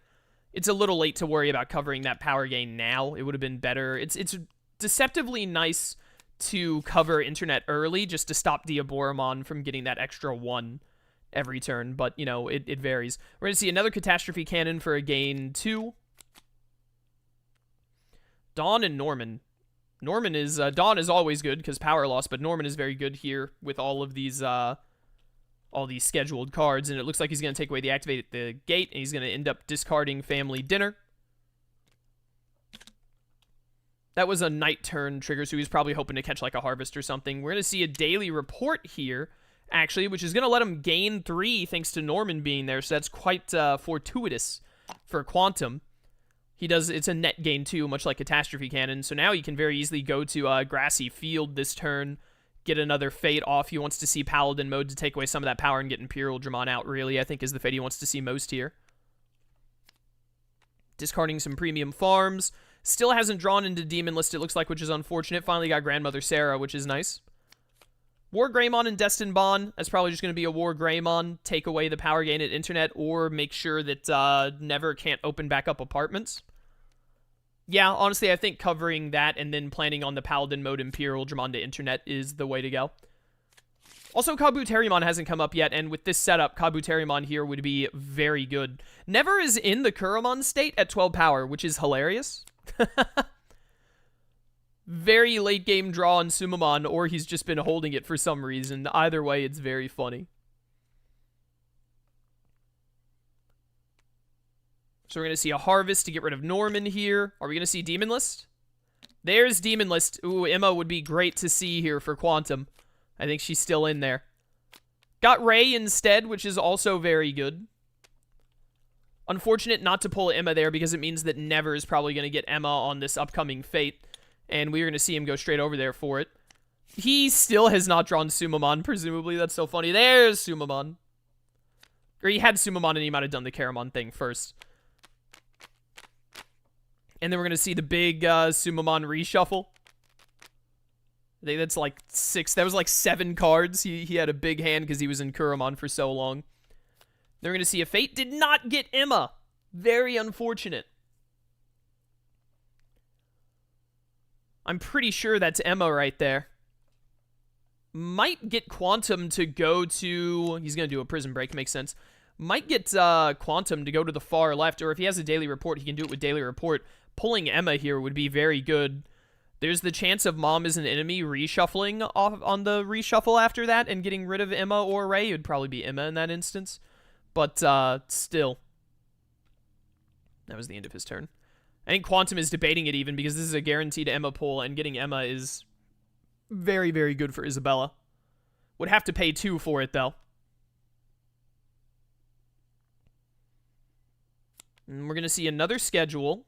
It's a little late to worry about covering that power gain now. It would have been better. It's deceptively nice to cover Internet early just to stop Diaboromon from getting that extra 1 every turn, but, you know, it varies. We're going to see another Catastrophe Cannon for a gain 2. Dawn and Norman. Dawn is always good because power loss, but Norman is very good here with all these scheduled cards, and it looks like he's going to take away the Activate at the Gate, and he's going to end up discarding Family Dinner. That was a night turn trigger, so he's probably hoping to catch like a Harvest or something. We're going to see a Daily Report here, actually, which is going to let him gain 3 thanks to Norman being there, so that's quite fortuitous for Quantum. It's a net gain 2, much like Catastrophe Cannon, so now he can very easily go to Grassy Field this turn, get another Fate off. He wants to see Paladin mode to take away some of that power and get Imperial Dramon out, really, I think is the Fate he wants to see most here. Discarding some premium farms. Still hasn't drawn into Demon List, it looks like, which is unfortunate. Finally got Grandmother Sarah, which is nice. War Greymon and Destined Bond. That's probably just going to be a War Greymon. Take away the power gain at Internet, or make sure that Never can't open back up Apartments. Yeah, honestly, I think covering that and then planning on the Paladin mode Imperial Dramon to Internet is the way to go. Also, Kabuterimon hasn't come up yet, and with this setup, Kabuterimon here would be very good. Never is in the Kurumon state at 12 power, which is hilarious. Very late game draw on Sumamon, or he's just been holding it for some reason. Either way, it's very funny. So we're going to see a Harvest to get rid of Norman here. Are we going to see Demon List? There's Demon List. Ooh, Emma would be great to see here for Quantum. I think she's still in there. Got Ray instead, which is also very good. Unfortunate not to pull Emma there because it means that Never is probably going to get Emma on this upcoming Fate. And we're going to see him go straight over there for it. He still has not drawn Sumamon, presumably. That's so funny. There's Sumamon. Or he had Sumamon and he might have done the Karamon thing first. And then we're going to see the big Sumamon reshuffle. I think that's like 6. That was like 7 cards. He had a big hand because he was in Kurumon for so long. Then we're going to see a Fate. Did not get Emma. Very unfortunate. I'm pretty sure that's Emma right there. Might get Quantum to go to... He's going to do a Prison Break. Makes sense. Might get Quantum to go to the far left. Or if he has a Daily Report, he can do it with Daily Report. Pulling Emma here would be very good. There's the chance of Mom is an Enemy reshuffling off on the reshuffle after that and getting rid of Emma or Ray. It would probably be Emma in that instance. But still. That was the end of his turn. I think Quantum is debating it even because this is a guaranteed Emma pull, and getting Emma is very, very good for Isabella. Would have to pay 2 for it, though. And we're going to see another schedule.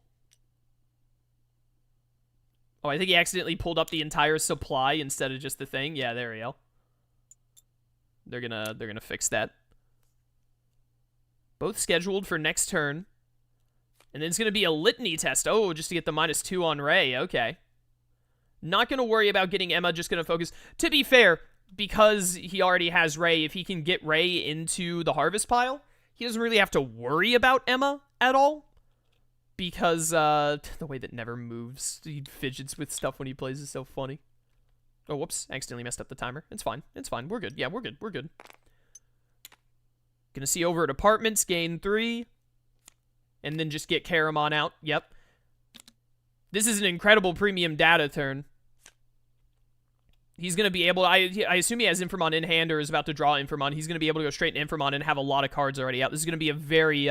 Oh, I think he accidentally pulled up the entire supply instead of just the thing. Yeah, there we go. They're gonna fix that. Both scheduled for next turn. And then it's gonna be a litany test. Oh, just to get the -2 on Ray. Okay. Not gonna worry about getting Emma, just gonna focus. To be fair, because he already has Ray, if he can get Ray into the harvest pile, he doesn't really have to worry about Emma at all. Because the way that Never moves, he fidgets with stuff when he plays is so funny. Oh, whoops. Accidentally messed up the timer. It's fine. It's fine. We're good. Yeah, we're good. We're good. Gonna see over at Apartments, gain 3. And then just get Caramon out. Yep. This is an incredible premium data turn. He's going to be able to, I assume he has Infamon in hand or is about to draw Infamon. He's going to be able to go straight to Infamon and have a lot of cards already out. This is going to be a very,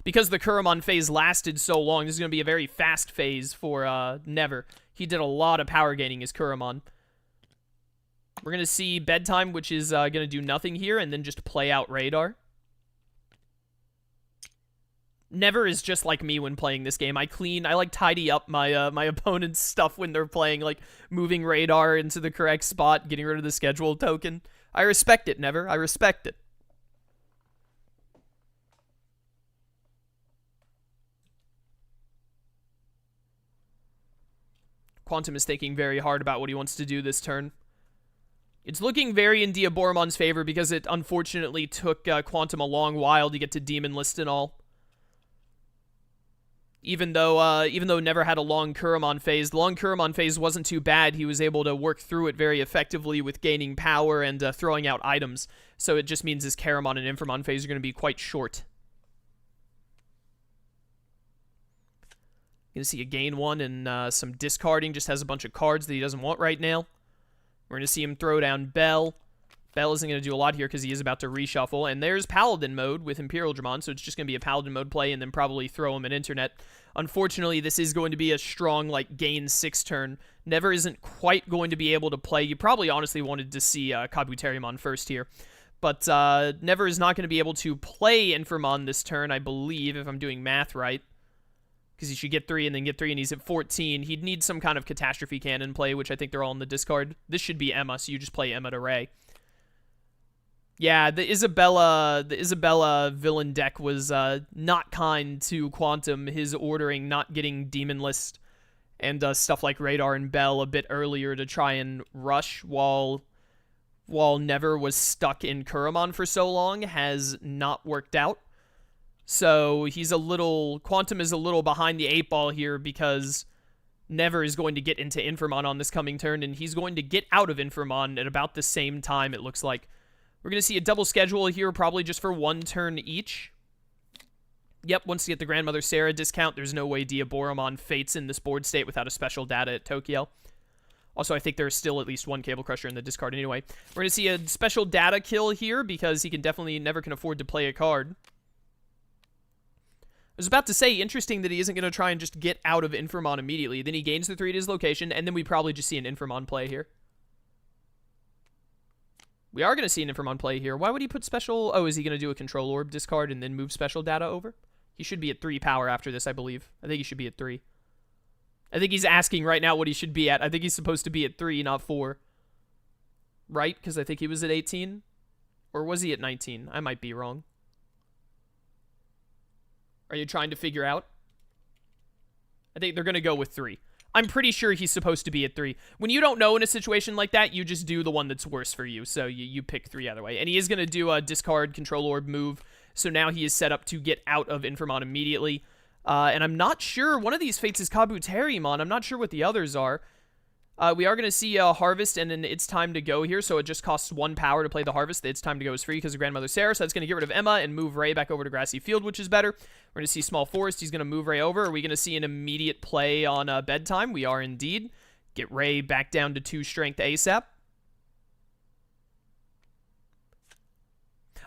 because the Kuramon phase lasted so long, this is going to be a very fast phase for Never. He did a lot of power gaining his Kuramon. We're going to see Bedtime, which is going to do nothing here, and then just play out Radar. Never is just like me when playing this game. I like tidy up my my opponent's stuff when they're playing, like moving Radar into the correct spot, getting rid of the scheduled token. I respect it, Never. I respect it. Quantum is thinking very hard about what he wants to do this turn. It's looking very in Diaboromon's favor because it unfortunately took Quantum a long while to get to Demon List and all. Even though Never had a long Kuramon phase, the long Kuramon phase wasn't too bad. He was able to work through it very effectively with gaining power and throwing out items. So it just means his Caramon and Infamon phase are going to be quite short. Going to see a gain 1 and some discarding. Just has a bunch of cards that he doesn't want right now. We're going to see him throw down Bell. Bell isn't going to do a lot here because he is about to reshuffle. And there's Paladin mode with Imperial Dramon, so it's just going to be a Paladin mode play and then probably throw him an Internet. Unfortunately, this is going to be a strong, like, gain 6 turn. Never isn't quite going to be able to play. You probably honestly wanted to see Kabuterimon first here. But Never is not going to be able to play Infamon this turn, I believe, if I'm doing math right. Because he should get 3 and then get 3, and he's at 14. He'd need some kind of Catastrophe Cannon play, which I think they're all in the discard. This should be Emma, so you just play Emma to Ray. Yeah, the Isabella villain deck was not kind to Quantum. His ordering, not getting Demon List and stuff like Radar and Bell a bit earlier to try and rush while Never was stuck in Kuramon for so long has not worked out. So Quantum is a little behind the 8 ball here because Never is going to get into Infamon on this coming turn, and he's going to get out of Infamon at about the same time, it looks like. We're going to see a double schedule here, probably just for 1 turn each. Yep, once you get the Grandmother Sarah discount, there's no way Diaboromon fates in this board state without a special data at Tokyo. Also, I think there's still at least 1 Cable Crusher in the discard anyway. We're going to see a special data kill here because Never can afford to play a card. I was about to say, interesting that he isn't going to try and just get out of Infamon immediately. Then he gains the 3 at his location, and then we probably just see an Infamon play here. We are going to see an Infamon play here. Why would he put special... Oh, is he going to do a Control Orb discard and then move special data over? He should be at 3 power after this, I believe. I think he should be at 3. I think he's asking right now what he should be at. I think he's supposed to be at 3, not 4. Right? Because I think he was at 18? Or was he at 19? I might be wrong. Are you trying to figure out? I think they're going to go with 3. I'm pretty sure he's supposed to be at 3. When you don't know in a situation like that, you just do the one that's worse for you. So you pick 3 either way. And he is going to do a discard Control Orb move. So now he is set up to get out of Infamon immediately. And I'm not sure. One of these fates is Kabuterimon. I'm not sure what the others are. We are going to see a Harvest, and then It's Time to Go here, so it just costs 1 power to play the Harvest. The It's Time to Go is free because of Grandmother Sarah, so that's going to get rid of Emma and move Ray back over to Grassy Field, which is better. We're going to see Small Forest. He's going to move Ray over. Are we going to see an immediate play on Bedtime? We are indeed. Get Ray back down to 2 strength ASAP.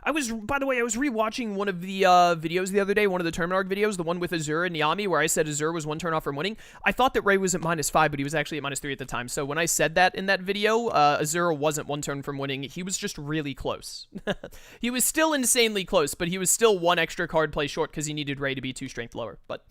By the way, I was rewatching one of the videos the other day, one of the Tournament Arc videos, the one with Azur and Niami, where I said Azur was 1 turn off from winning. I thought that Ray was at -5, but he was actually at -3 at the time. So when I said that in that video, Azur wasn't 1 turn from winning. He was just really close. He was still insanely close, but he was still 1 extra card play short because he needed Ray to be 2 strength lower. But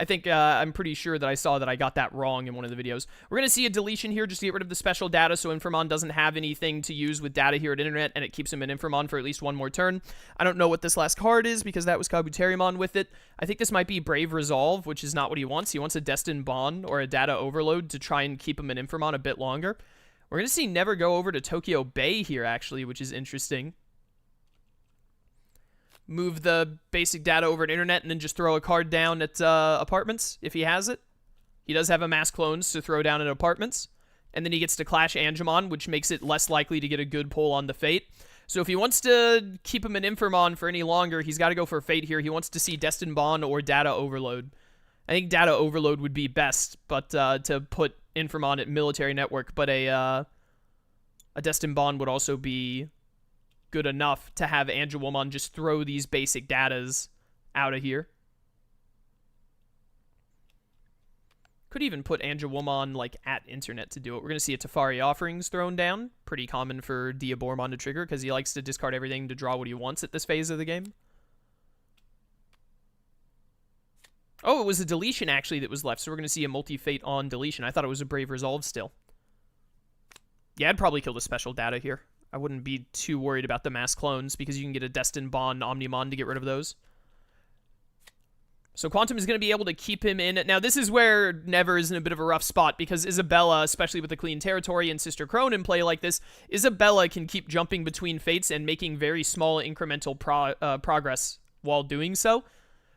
I think I'm pretty sure that I saw that I got that wrong in one of the videos. We're going to see a deletion here just to get rid of the special data so Inframon doesn't have anything to use with data here at Internet, and it keeps him in Inframon for at least one more turn. I don't know what this last card is because that was Kabuterimon with it. I think this might be Brave Resolve, which is not what he wants. He wants a Destined Bond or a Data Overload to try and keep him in Inframon a bit longer. We're going to see Never go over to Tokyo Bay here, actually, which is interesting. Move the basic data over to Internet and then just throw a card down at Apartments if he has it. He does have a Mass Clones to throw down at Apartments. And then he gets to Clash Angemon, which makes it less likely to get a good pull on the Fate. So if he wants to keep him in Inframon for any longer, he's got to go for Fate here. He wants to see Destined Bond or Data Overload. I think Data Overload would be best, but to put Inframon at Military Network. But a Destined Bond would also be good enough to have Angelwomon just throw these basic datas out of here. Could even put Angelwomon like at Internet to do it. We're going to see a Teferi Offerings thrown down. Pretty common for Diaboromon to trigger because he likes to discard everything to draw what he wants at this phase of the game. Oh, it was a deletion actually that was left, so we're going to see a multi-fate on deletion. I thought it was a Brave Resolve still. Yeah, I'd probably kill the special data here. I wouldn't be too worried about the Mass Clones because you can get a Destined Bond Omnimon to get rid of those. So Quantum is going to be able to keep him in. Now, this is where Never is in a bit of a rough spot because Isabella, especially with the Clean Territory and Sister Crone in play like this, Isabella can keep jumping between fates and making very small incremental progress while doing so.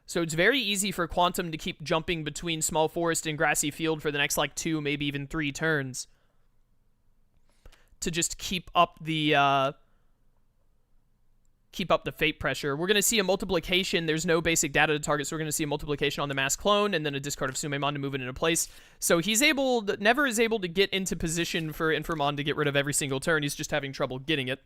So it's very easy for Quantum to keep jumping between Small Forest and Grassy Field for the next, like, 2, maybe even 3 turns. To just keep up the fate pressure. We're going to see a multiplication. There's no basic data to target, so we're going to see a multiplication on the Mass Clone and then a discard of Sumemon to move it into place. So Never is able to get into position for Inframon to get rid of every single turn. He's just having trouble getting it.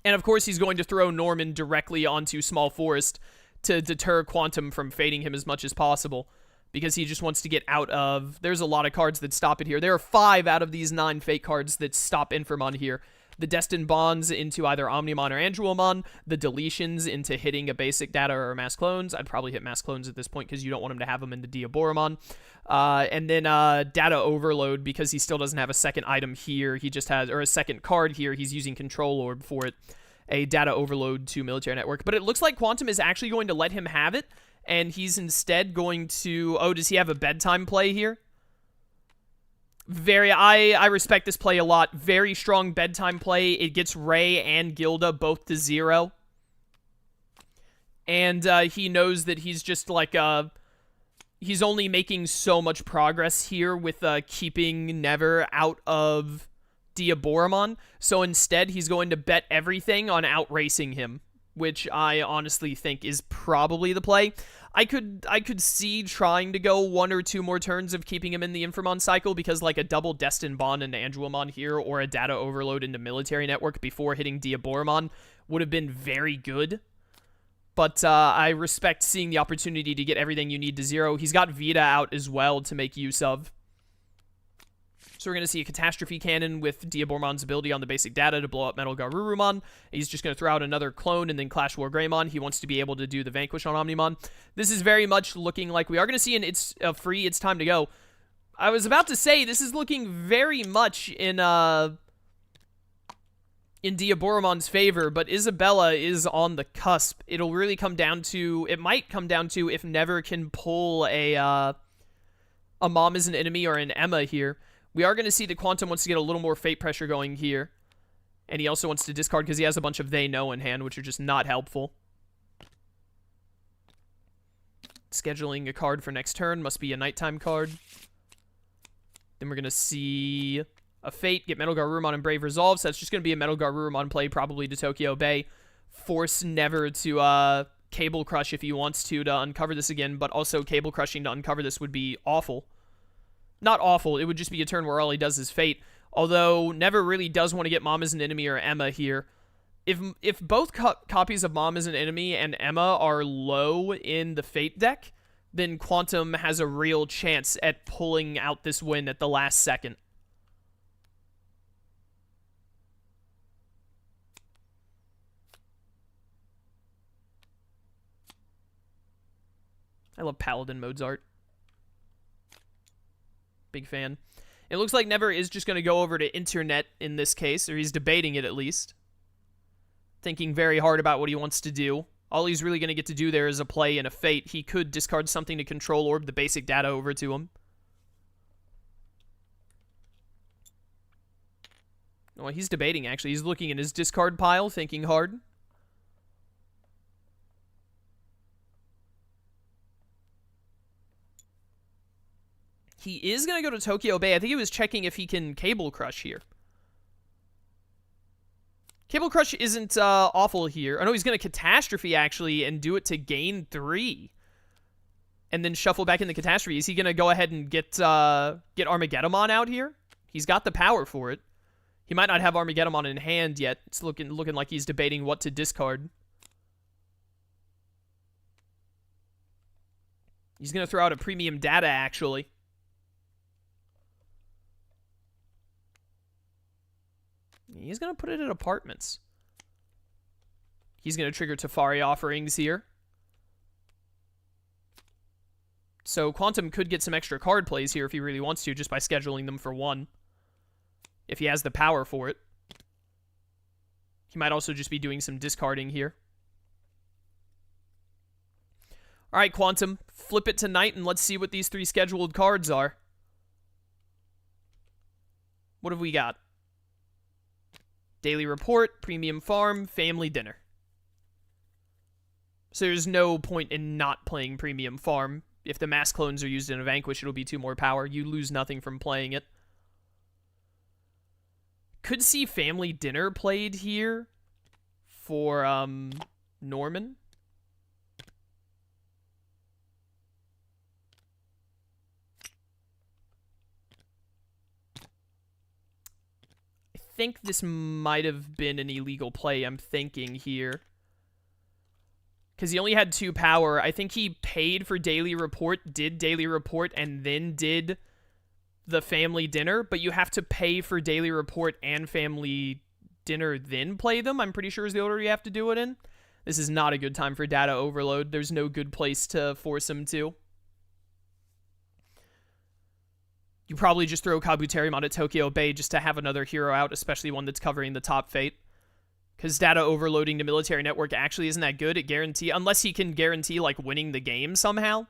And of course, he's going to throw Norman directly onto Small Forest to deter Quantum from fading him as much as possible. Because he just wants to get out of... There's a lot of cards that stop it here. There are 5 out of these 9 fate cards that stop Inframon here. The Destined Bonds into either Omnimon or Angelwomon. The deletions into hitting a basic data or Mass Clones. I'd probably hit Mass Clones at this point because you don't want him to have them in the Diaboromon. And then Data Overload because he still doesn't have a second item here. He just has... Or a second card here. He's using Control Orb for it. A Data Overload to Military Network. But it looks like Quantum is actually going to let him have it. And he's instead going to... Oh, does he have a bedtime play here? I respect this play a lot. Very strong bedtime play. It gets Ray and Gilda both to 0. And he knows that he's just like... he's only making so much progress here with keeping Never out of Diaboromon. So instead, he's going to bet everything on outracing him. Which I honestly think is probably the play. I could see trying to go 1 or 2 more turns of keeping him in the Inframon cycle because like a double Destined Bond into Angelwomon here or a Data Overload into Military Network before hitting Diaboromon would have been very good. But I respect seeing the opportunity to get everything you need to 0. He's got Vita out as well to make use of. So we're going to see a Catastrophe Cannon with Diaboromon's ability on the basic data to blow up Metal Garurumon. He's just going to throw out another clone and then Clash War Greymon. He wants to be able to do the Vanquish on Omnimon. This is very much looking like we are going to see an It's free, It's Time to Go. I was about to say, this is looking very much in Diaboromon's favor, but Isabella is on the cusp. It'll really come down to... It might come down to if Never can pull a Mom is an Enemy or an Emma here. We are going to see that Quantum wants to get a little more fate pressure going here. And he also wants to discard because he has a bunch of They Know in hand, which are just not helpful. Scheduling a card for next turn. Must be a nighttime card. Then we're going to see a Fate, get Metal Garurumon and Brave Resolve. So that's just going to be a Metal Garurumon play, probably to Tokyo Bay. Force Never to Cable Crush if he wants to uncover this again. But also Cable Crushing to uncover this would be awful. Not awful, it would just be a turn where all he does is Fate. Although, Never really does want to get Mom as an Enemy or Emma here. If both copies of Mom as an Enemy and Emma are low in the Fate deck, then Quantum has a real chance at pulling out this win at the last second. I love Paladin mode's art. Big fan. It looks like Never is just going to go over to internet in this case, or he's debating it at least. Thinking very hard about what he wants to do. All he's really going to get to do there is a play and a fate. He could discard something to control orb the basic data over to him. Well, he's debating, actually. He's looking in his discard pile, thinking hard. He is going to go to Tokyo Bay. I think he was checking if he can Cable Crush here. Cable Crush isn't awful here. Oh, no, he's going to Catastrophe, actually, and do it to gain 3. And then shuffle back in the Catastrophe. Is he going to go ahead and get Armageddon out here? He's got the power for it. He might not have Armageddon in hand yet. It's looking like he's debating what to discard. He's going to throw out a premium data, actually. He's going to put it at Apartments. He's going to trigger Teferi Offerings here. So Quantum could get some extra card plays here if he really wants to, just by scheduling them for 1. If he has the power for it. He might also just be doing some discarding here. Alright, Quantum. Flip it tonight and let's see what these 3 scheduled cards are. What have we got? Daily Report, Premium Farm, Family Dinner. So there's no point in not playing Premium Farm. If the mass clones are used in a Vanquish, it'll be 2 more power. You lose nothing from playing it. Could see Family Dinner played here for Norman. I think this might have been an illegal play, I'm thinking here. Because he only had 2 power. I think he paid for Daily Report, did Daily Report, and then did the Family Dinner. But you have to pay for Daily Report and Family Dinner, then play them. I'm pretty sure is the order you have to do it in. This is not a good time for data overload. There's no good place to force him to. You probably just throw Kabuterimon at Tokyo Bay just to have another hero out, especially one that's covering the top fate. Because data overloading to Military Network actually isn't that good. It unless he can guarantee, like, winning the game somehow.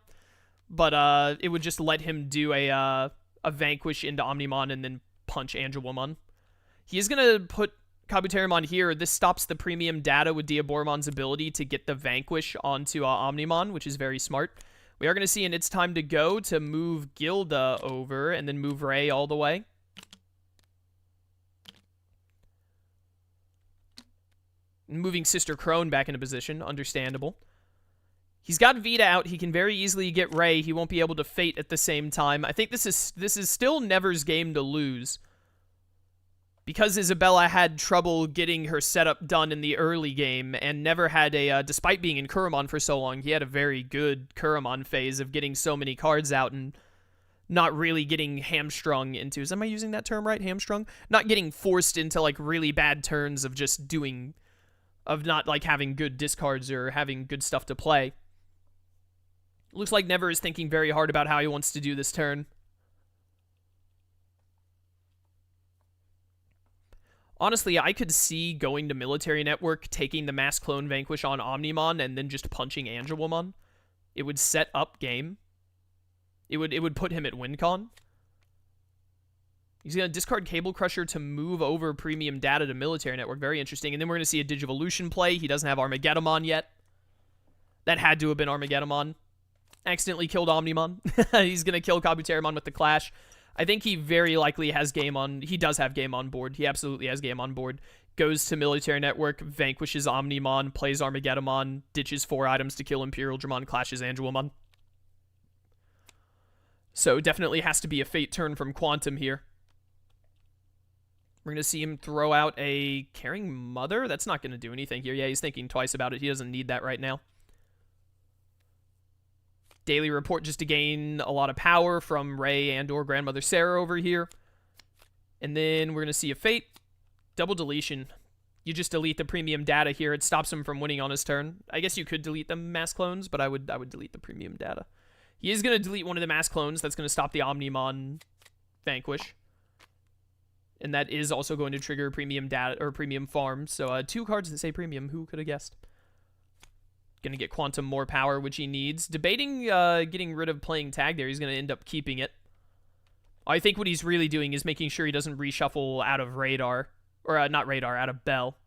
But it would just let him do a Vanquish into Omnimon and then punch Angelwomon. He is going to put Kabuterimon here. This stops the premium data with Diaboromon's ability to get the Vanquish onto Omnimon, which is very smart. We are going to see in It's Time to Go to move Gilda over and then move Ray all the way. Moving Sister Crone back into position. Understandable. He's got Vita out. He can very easily get Ray. He won't be able to Fate at the same time. I think this is still Never's game to lose. Because Isabella had trouble getting her setup done in the early game, and Never had despite being in Kurumon for so long, he had a very good Kurumon phase of getting so many cards out and not really getting hamstrung into, am I using that term right, hamstrung? Not getting forced into, like, really bad turns of just doing, of not, like, having good discards or having good stuff to play. Looks like Never is thinking very hard about how he wants to do this turn. Honestly, I could see going to Military Network, taking the Mass Clone Vanquish on Omnimon, and then just punching Angelwomon. It would set up game. It would put him at WinCon. He's going to discard Cable Crusher to move over premium data to Military Network. Very interesting. And then we're going to see a Digivolution play. He doesn't have Armageddon yet. That had to have been Armageddon. Accidentally killed Omnimon. He's going to kill Kabuterimon with the Clash. I think he very likely has game on... He does have game on board. He absolutely has game on board. Goes to Military Network, vanquishes Omnimon, plays Armageddon, ditches 4 items to kill Imperial Dramon, clashes Angelwomon. So definitely has to be a Fate turn from Quantum here. We're going to see him throw out a Caring Mother. That's not going to do anything here. Yeah, he's thinking twice about it. He doesn't need that right now. Daily Report just to gain a lot of power from Ray and or Grandmother Sarah over here. And then we're going to see a Fate. Double deletion. You just delete the premium data here. It stops him from winning on his turn. I guess you could delete the mass clones, but I would delete the premium data. He is going to delete one of the mass clones. That's going to stop the Omnimon Vanquish. And that is also going to trigger premium data or premium farm. So 2 cards that say premium. Who could have guessed? Going to get Quantum more power, which he needs. Debating getting rid of playing tag there. He's going to end up keeping it. I think what he's really doing is making sure he doesn't reshuffle out of radar. Or not radar, out of Bell.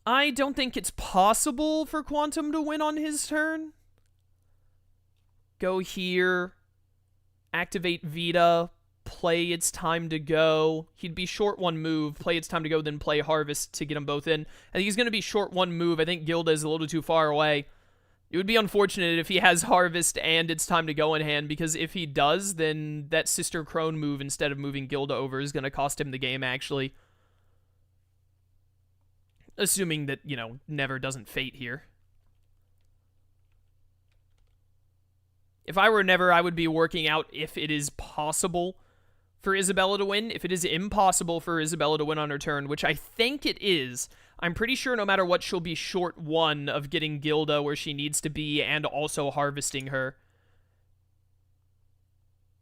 I don't think it's possible for Quantum to win on his turn. Go here. Activate Vita. Play It's Time to Go. He'd be short 1 move. Play It's Time to Go, then play Harvest to get them both in. I think he's going to be short 1 move. I think Gilda is a little too far away. It would be unfortunate if he has Harvest and It's Time to Go in hand, because if he does, then that Sister Crone move instead of moving Gilda over is going to cost him the game, actually. Assuming that, you know, Never doesn't Fate here. If I were Never, I would be working out if it is possible for Isabella to win. If it is impossible for Isabella to win on her turn, which I think it is, I'm pretty sure no matter what, she'll be short 1 of getting Gilda where she needs to be and also harvesting her.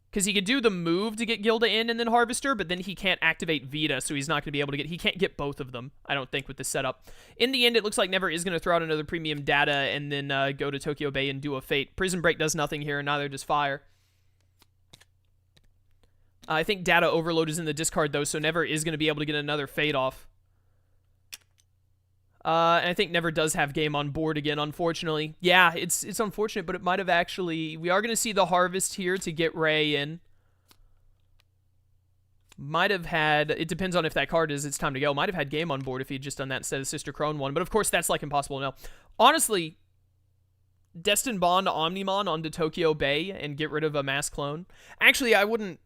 Because he could do the move to get Gilda in and then harvest her, but then he can't activate Vita, so he's not going to be able to get... He can't get both of them, I don't think, with this setup. In the end, it looks like Never is going to throw out another premium data and then go to Tokyo Bay and do a Fate. Prison Break does nothing here, and neither does Fire. I think Data Overload is in the discard, though, so Never is going to be able to get another Fate off. And I think Never does have game on board again, unfortunately. Yeah, it's unfortunate, but it might have actually... We are going to see the Harvest here to get Ray in. Might have had... It depends on if that card is It's Time to Go. Might have had game on board if he had just done that instead of Sister Crone one. But of course, that's like impossible now. Honestly, Destined Bond Omnimon onto Tokyo Bay and get rid of a mass clone. Actually, I wouldn't...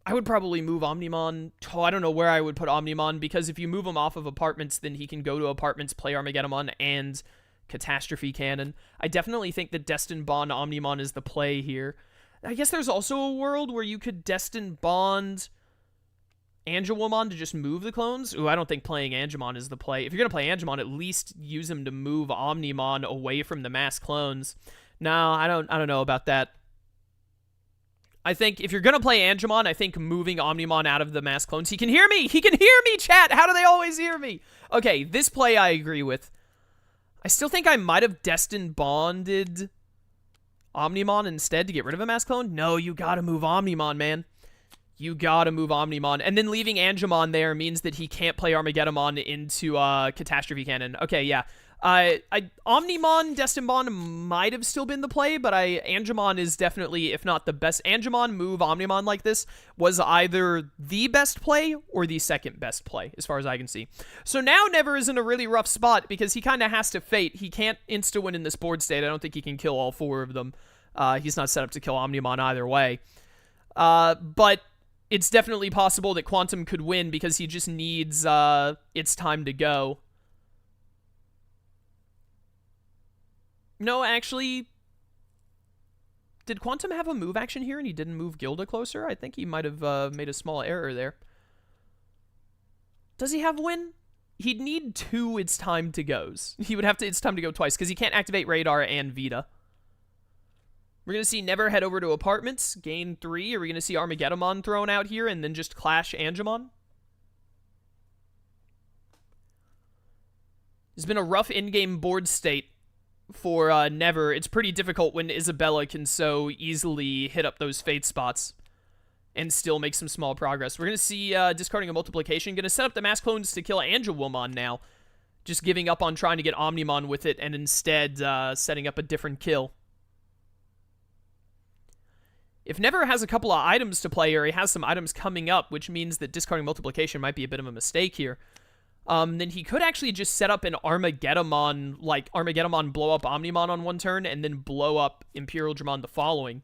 I would probably move Omnimon. Oh, I don't know where I would put Omnimon, because if you move him off of Apartments, then he can go to Apartments, play Armageddon and Catastrophe Cannon. I definitely think that Destined Bond Omnimon is the play here. I guess there's also a world where you could Destined Bond Angelwomon to just move the clones. Ooh, I don't think playing Angemon is the play. If you're going to play Angemon, at least use him to move Omnimon away from the mass clones. No, I don't know about that. I think if you're going to play Angemon, I think moving Omnimon out of the mass clones... He can hear me! He can hear me, chat! How do they always hear me? Okay, this play I agree with. I still think I might have Destined Bonded Omnimon instead to get rid of a mass clone. No, you gotta move Omnimon, man. You gotta move Omnimon. And then leaving Angemon there means that he can't play Armageddon into Catastrophe Cannon. Okay, yeah. Omnimon, Destined Bond might have still been the play, but Angemon is definitely, if not the best. Angemon move Omnimon like this was either the best play or the second best play, as far as I can see. So now Never is in a really rough spot because he kind of has to Fate. He can't insta-win in this board state. I don't think he can kill all 4 of them. He's not set up to kill Omnimon either way. But it's definitely possible that Quantum could win because he just needs It's Time to Go. No, actually, did Quantum have a move action here and he didn't move Gilda closer? I think he might have made a small error there. Does he have win? He'd need 2 It's Time to Goes. He would have to It's Time to Go twice because he can't activate Radar and Vita. We're going to see Never head over to Apartments, gain 3. Are we going to see Armageddon thrown out here and then just clash Angemon? There's been a rough in-game board state for Never. It's pretty difficult when Isabella can so easily hit up those Fate spots and still make some small progress. We're going to see discarding a multiplication. Going to set up the mass clones to kill Angelwomon now. Just giving up on trying to get Omnimon with it and instead setting up a different kill. If Never has a couple of items to play, or he has some items coming up, which means that discarding multiplication might be a bit of a mistake here, then he could actually just set up an Armageddon, like Armageddon blow up Omnimon on one turn, and then blow up Imperial Dramon the following.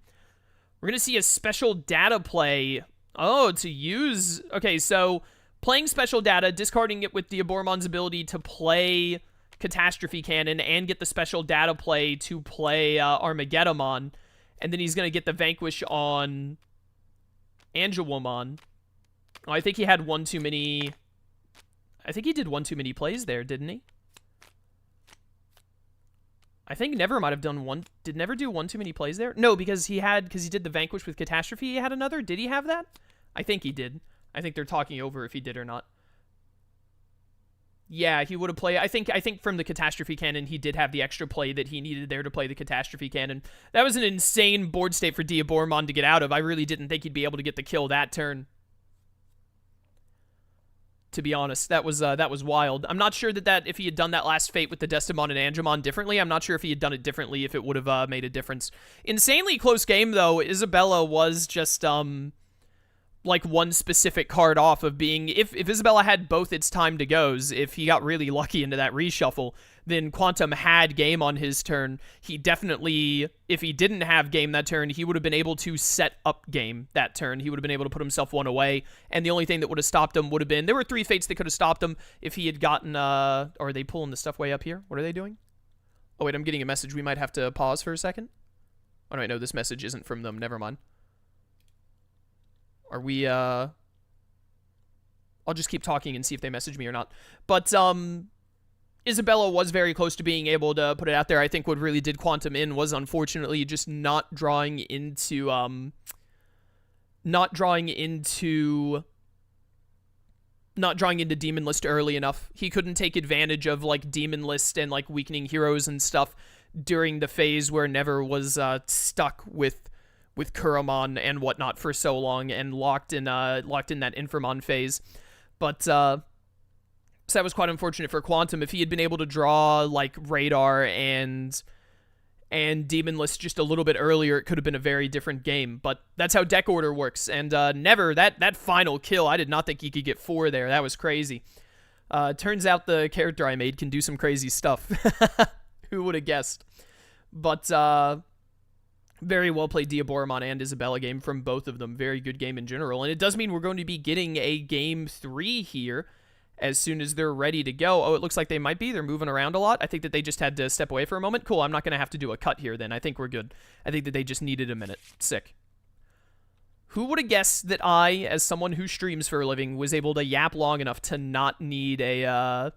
We're going to see a special data play. Oh, to use... Okay, so playing special data, discarding it with Diaboromon's ability to play Catastrophe Cannon, and get the special data play to play Armageddon, and then he's going to get the Vanquish on Angelwomon. Oh, I think he had one too many... I think he did one too many plays there, didn't he? I think Never might have done one. Did Never do one too many plays there? No, because he did the Vanquish with Catastrophe. He had another. Did he have that? I think he did. I think they're talking over if he did or not. Yeah, he would have played. I think from the Catastrophe Cannon, he did have the extra play that he needed there to play the Catastrophe Cannon. That was an insane board state for Diaboromon to get out of. I really didn't think he'd be able to get the kill that turn. To be honest, that was wild. I'm not sure that if he had done that last Fate with the Destimon and Angemon differently, I'm not sure if he had done it differently, if it would have made a difference. Insanely close game, though. Isabella was just, like, one specific card off of being... If Isabella had both its time to goes, if he got really lucky into that reshuffle, then Quantum had game on his turn. He definitely, if he didn't have game that turn, he would have been able to set up game that turn. He would have been able to put himself one away, and the only thing that would have stopped him would have been... There were 3 Fates that could have stopped him if he had gotten... Or are they pulling the stuff way up here? What are they doing? Oh, wait, I'm getting a message. We might have to pause for a second. Oh, no, this message isn't from them. Never mind. Are we, I'll just keep talking and see if they message me or not. But, Isabella was very close to being able to put it out there. I think what really did Quantum in was, unfortunately, just not drawing into Demon List early enough. He couldn't take advantage of, like, Demon List and, like, weakening heroes and stuff during the phase where Never was, stuck with Kuramon and whatnot for so long and locked in that Inframon phase. But so that was quite unfortunate for Quantum. If he had been able to draw like Radar and Demon List just a little bit earlier, it could have been a very different game. But that's how deck order works. And Never, that final kill, I did not think he could get 4 there. That was crazy. Turns out the character I made can do some crazy stuff. Who would have guessed? But very well played Diaboromon and Isabella game from both of them. Very good game in general. And it does mean we're going to be getting a game 3 here as soon as they're ready to go. Oh, it looks like they might be. They're moving around a lot. I think that they just had to step away for a moment. Cool, I'm not going to have to do a cut here then. I think we're good. I think that they just needed a minute. Sick. Who would have guessed that I, as someone who streams for a living, was able to yap long enough to not need a,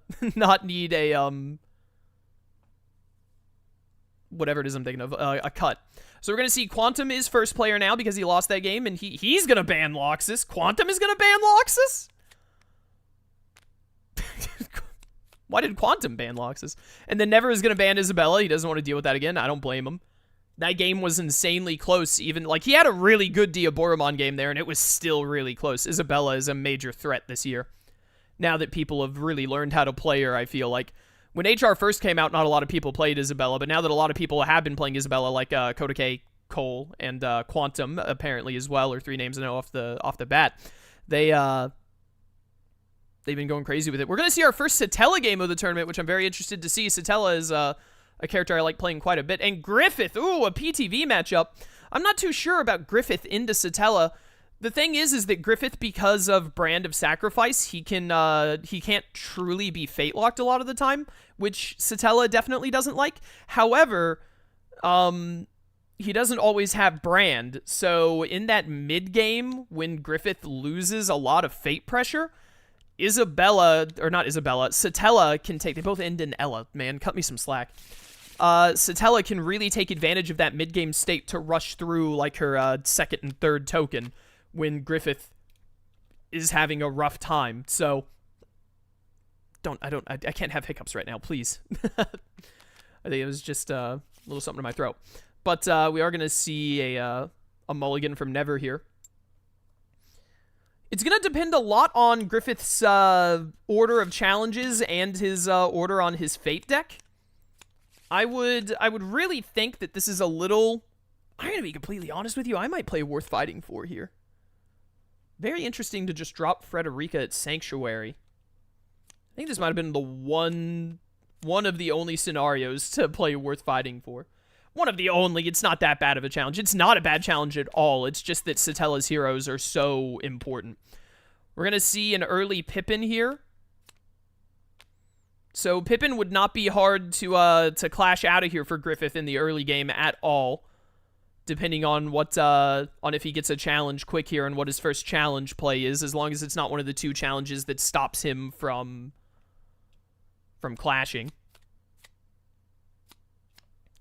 whatever it is I'm thinking of, a cut. So we're going to see Quantum is first player now because he lost that game, and he's going to ban Loxus. Quantum is going to ban Loxus? Why did Quantum ban Loxus? And then Never is going to ban Isabella. He doesn't want to deal with that again. I don't blame him. That game was insanely close. Even, like, he had a really good Diaboromon game there, and it was still really close. Isabella is a major threat this year. Now that people have really learned how to play her, I feel like. When HR first came out, not a lot of people played Isabella, but now that a lot of people have been playing Isabella, like Kodake, Cole, and Quantum, apparently as well, or 3 names I know off the bat, they've been going crazy with it. We're going to see our first Satella game of the tournament, which I'm very interested to see. Satella is a character I like playing quite a bit. And Griffith, ooh, a PTV matchup. I'm not too sure about Griffith into Satella. The thing is that Griffith, because of Brand of Sacrifice, he can't truly be fate locked a lot of the time, which Satella definitely doesn't like. However, he doesn't always have Brand, so in that mid game when Griffith loses a lot of fate pressure, Satella can take. They both end in Ella. Man, cut me some slack. Satella can really take advantage of that mid game state to rush through like her second and third token when Griffith is having a rough time. So I can't have hiccups right now, please. I think it was just a little something in my throat. But we are going to see a mulligan from Never here. It's going to depend a lot on Griffith's order of challenges and his order on his Fate deck. I would really think that this is a little... I'm going to be completely honest with you. I might play Worth Fighting For here. Very interesting to just drop Frederica at Sanctuary. I think this might have been the one of the only scenarios to play Worth Fighting For. One of the only. It's not that bad of a challenge. It's not a bad challenge at all. It's just that Satella's heroes are so important. We're going to see an early Pippin here. So Pippin would not be hard to clash out of here for Griffith in the early game at all. Depending on on if he gets a challenge quick here and what his first challenge play is, as long as it's not one of the 2 challenges that stops him from clashing.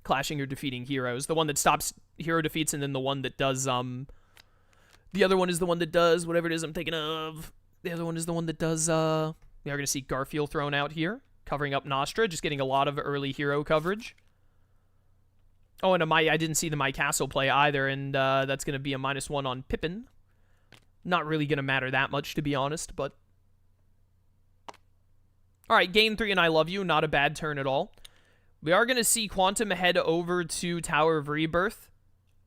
clashing or defeating heroes. The one that stops hero defeats, and then the one that does, the other one is the one that does whatever it is I'm thinking of. The other one is the one that does, we are going to see Garfield thrown out here, covering up Nostra, just getting a lot of early hero coverage. Oh, and I didn't see the My Castle play either, and that's going to be a -1 on Pippin. Not really going to matter that much, to be honest, but... Alright, game 3 and I Love You, not a bad turn at all. We are going to see Quantum head over to Tower of Rebirth.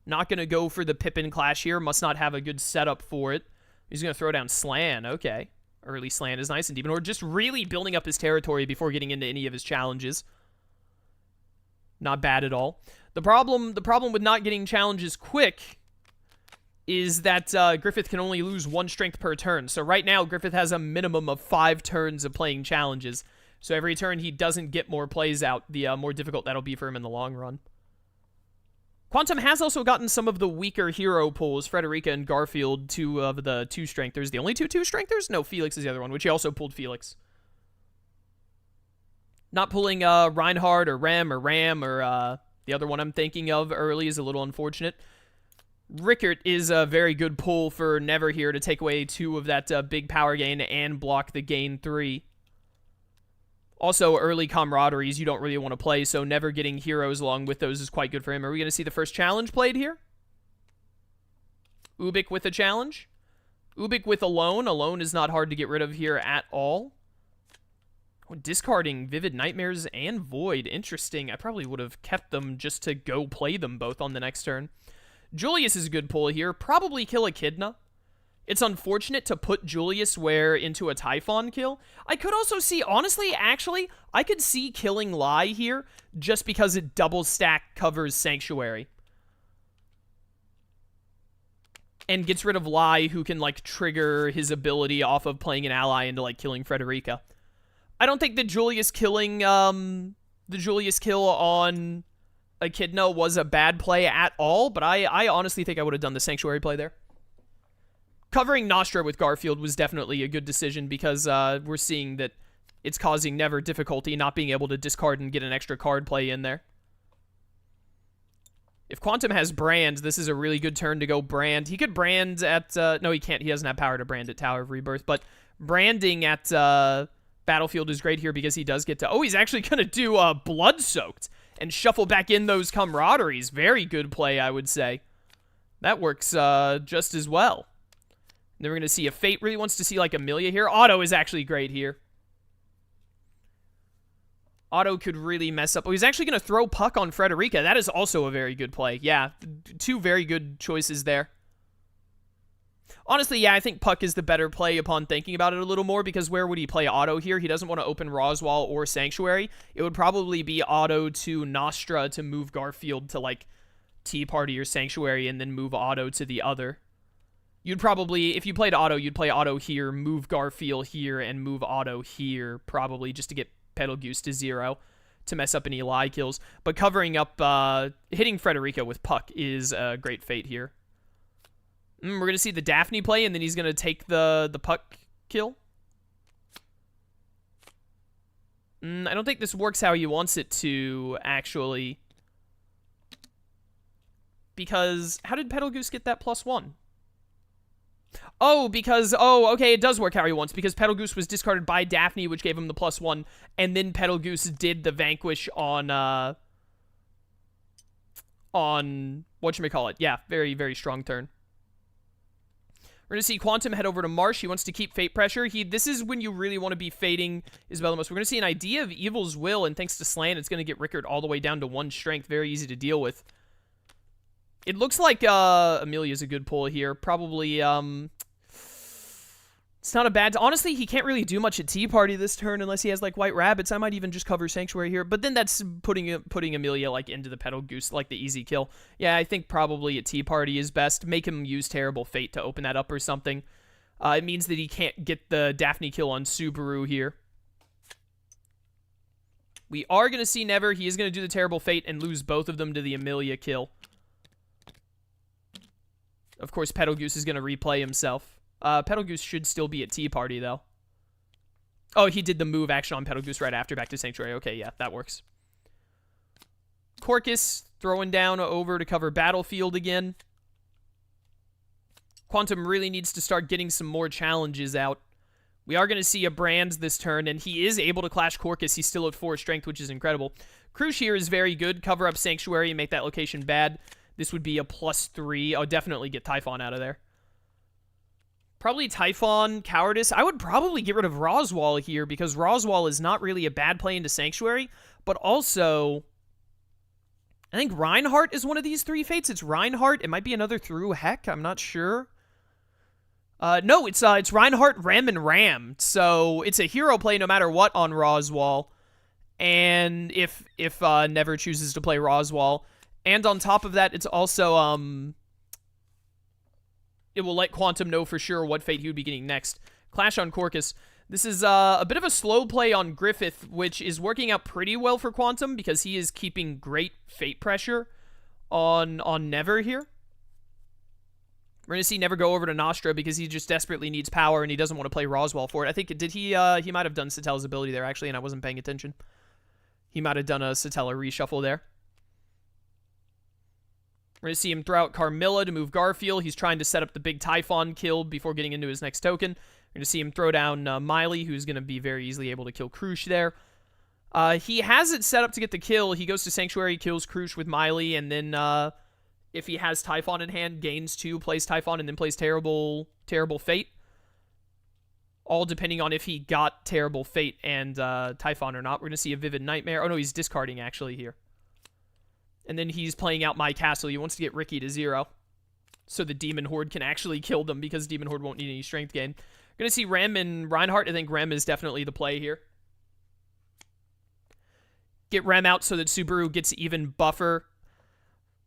Not going to go for the Pippin clash here, must not have a good setup for it. He's going to throw down Slan, okay. Early Slan is nice, and Demon Horde just really building up his territory before getting into any of his challenges. Not bad at all. The problem with not getting challenges quick is that Griffith can only lose 1 strength per turn. So right now, Griffith has a minimum of 5 turns of playing challenges. So every turn he doesn't get more plays out, the more difficult that'll be for him in the long run. Quantum has also gotten some of the weaker hero pulls. Frederica and Garfield, 2 of the 2-strengthers. The only 2 2-strengthers? No, Felix is the other one, which he also pulled Felix. Not pulling Reinhardt or Ram or the other one I'm thinking of early is a little unfortunate. Rickert is a very good pull for Never here to take away 2 of that big power gain and block the gain 3. Also, early camaraderies you don't really want to play, so Never getting heroes along with those is quite good for him. Are we going to see the first challenge played here? Ubik with a challenge. Ubik with Alone. Alone is not hard to get rid of here at all. Discarding Vivid Nightmares and Void. Interesting. I probably would have kept them just to go play them both on the next turn. Julius is a good pull here. Probably kill Echidna. It's unfortunate to put Julius into a Typhon kill. I could also see, honestly, actually, I could see killing Lai here just because it double stack covers Sanctuary. And gets rid of Lai, who can, like, trigger his ability off of playing an ally into, like, killing Frederica. I don't think the Julius killing, the Julius kill on Echidna was a bad play at all, but I honestly think I would have done the Sanctuary play there. Covering Nostra with Garfield was definitely a good decision because we're seeing that it's causing Never difficulty not being able to discard and get an extra card play in there. If Quantum has Brand, this is a really good turn to go Brand. He could Brand at... no, he can't. He doesn't have power to Brand at Tower of Rebirth, but branding at Battlefield is great here because he does get to... Oh, he's actually going to do Blood Soaked and shuffle back in those camaraderies. Very good play, I would say. That works just as well. And then we're going to see if Fate really wants to see, like, Amelia here. Otto is actually great here. Otto could really mess up. Oh, he's actually going to throw Puck on Frederica. That is also a very good play. Yeah, 2 very good choices there. Honestly, yeah, I think Puck is the better play upon thinking about it a little more, because where would he play Otto here? He doesn't want to open Roswell or Sanctuary. It would probably be Otto to Nostra to move Garfield to, like, Tea Party or Sanctuary, and then move Otto to the other. You'd probably, if you played Otto, you'd play Otto here, move Garfield here, and move Otto here, probably, just to get Betelgeuse to 0 to mess up any Lai kills. But covering up, hitting Frederica with Puck is a great Fate here. We're going to see the Daphne play, and then he's going to take the Puck kill. I don't think this works how he wants it to, actually. Because, how did Betelgeuse get that +1? Oh, because, oh, okay, it does work how he wants, because Betelgeuse was discarded by Daphne, which gave him the +1, and then Betelgeuse did the Vanquish on whatchamacallit. Yeah, very, very strong turn. We're going to see Quantum head over to Marsh. He wants to keep Fate pressure. This is when you really want to be fating Isabella most. We're going to see an idea of Evil's Will, and thanks to Slan, it's going to get Rickard all the way down to 1 strength. Very easy to deal with. It looks like Amelia's a good pull here. Probably, it's not a bad... Honestly, he can't really do much at Tea Party this turn unless he has, like, White Rabbits. I might even just cover Sanctuary here. But then that's putting Amelia, like, into the Betelgeuse, like, the easy kill. Yeah, I think probably at Tea Party is best. Make him use Terrible Fate to open that up or something. It means that he can't get the Daphne kill on Subaru here. We are going to see Never. He is going to do the Terrible Fate and lose both of them to the Amelia kill. Of course, Betelgeuse is going to replay himself. Betelgeuse should still be at Tea Party, though. Oh, he did the move action on Betelgeuse right after, back to Sanctuary. Okay, yeah, that works. Corcus throwing down over to cover battlefield again. Quantum really needs to start getting some more challenges out. We are going to see a Brand this turn, and he is able to clash Corcus. He's still at 4 strength, which is incredible. Crush here is very good. Cover up Sanctuary and make that location bad. This would be a +3. I'll definitely get Typhon out of there. Probably Typhon, Cowardice. I would probably get rid of Roswall here, because Roswall is not really a bad play into Sanctuary, but also, I think Reinhardt is one of these 3 fates. It's Reinhardt. It might be another through Heck. I'm not sure. No, it's Reinhardt, Rem, and Ram. So it's a hero play no matter what on Roswall. And if Never chooses to play Roswall. And on top of that, it's also, it will let Quantum know for sure what fate he would be getting next. Clash on Corcus. This is a bit of a slow play on Griffith, which is working out pretty well for Quantum because he is keeping great fate pressure on Never here. We're going to see Never go over to Nostra because he just desperately needs power and he doesn't want to play Roswall for it. I think, did he might have done Satella's ability there, actually, and I wasn't paying attention. He might have done a Satella reshuffle there. We're going to see him throw out Carmilla to move Garfield. He's trying to set up the big Typhon kill before getting into his next token. We're going to see him throw down Miley, who's going to be very easily able to kill Crush there. He has it set up to get the kill. He goes to Sanctuary, kills Crush with Miley, and then if he has Typhon in hand, gains 2, plays Typhon, and then plays Terrible Fate. All depending on if he got Terrible Fate and Typhon or not. We're going to see a Vivid Nightmare. Oh, no, he's discarding, actually, here. And then he's playing out My Castle. He wants to get Ricky to 0. So the Demon Horde can actually kill them because Demon Horde won't need any strength gain. We're going to see Rem and Reinhardt. I think Rem is definitely the play here. Get Rem out so that Subaru gets even buffer.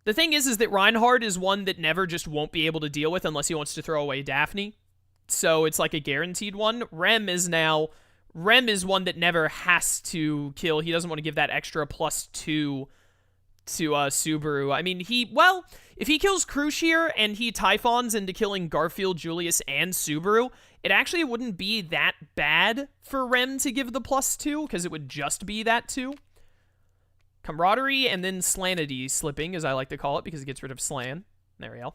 The thing is that Reinhardt is one that Never just won't be able to deal with unless he wants to throw away Daphne. So it's like a guaranteed one. Rem is one that Never has to kill. He doesn't want to give that extra +2 to Subaru. I mean, if he kills Crush here and he Typhons into killing Garfield, Julius, and Subaru, it actually wouldn't be that bad for Rem to give the +2, because it would just be that 2. Camaraderie and then Slanity slipping, as I like to call it, because it gets rid of Slan. There we go.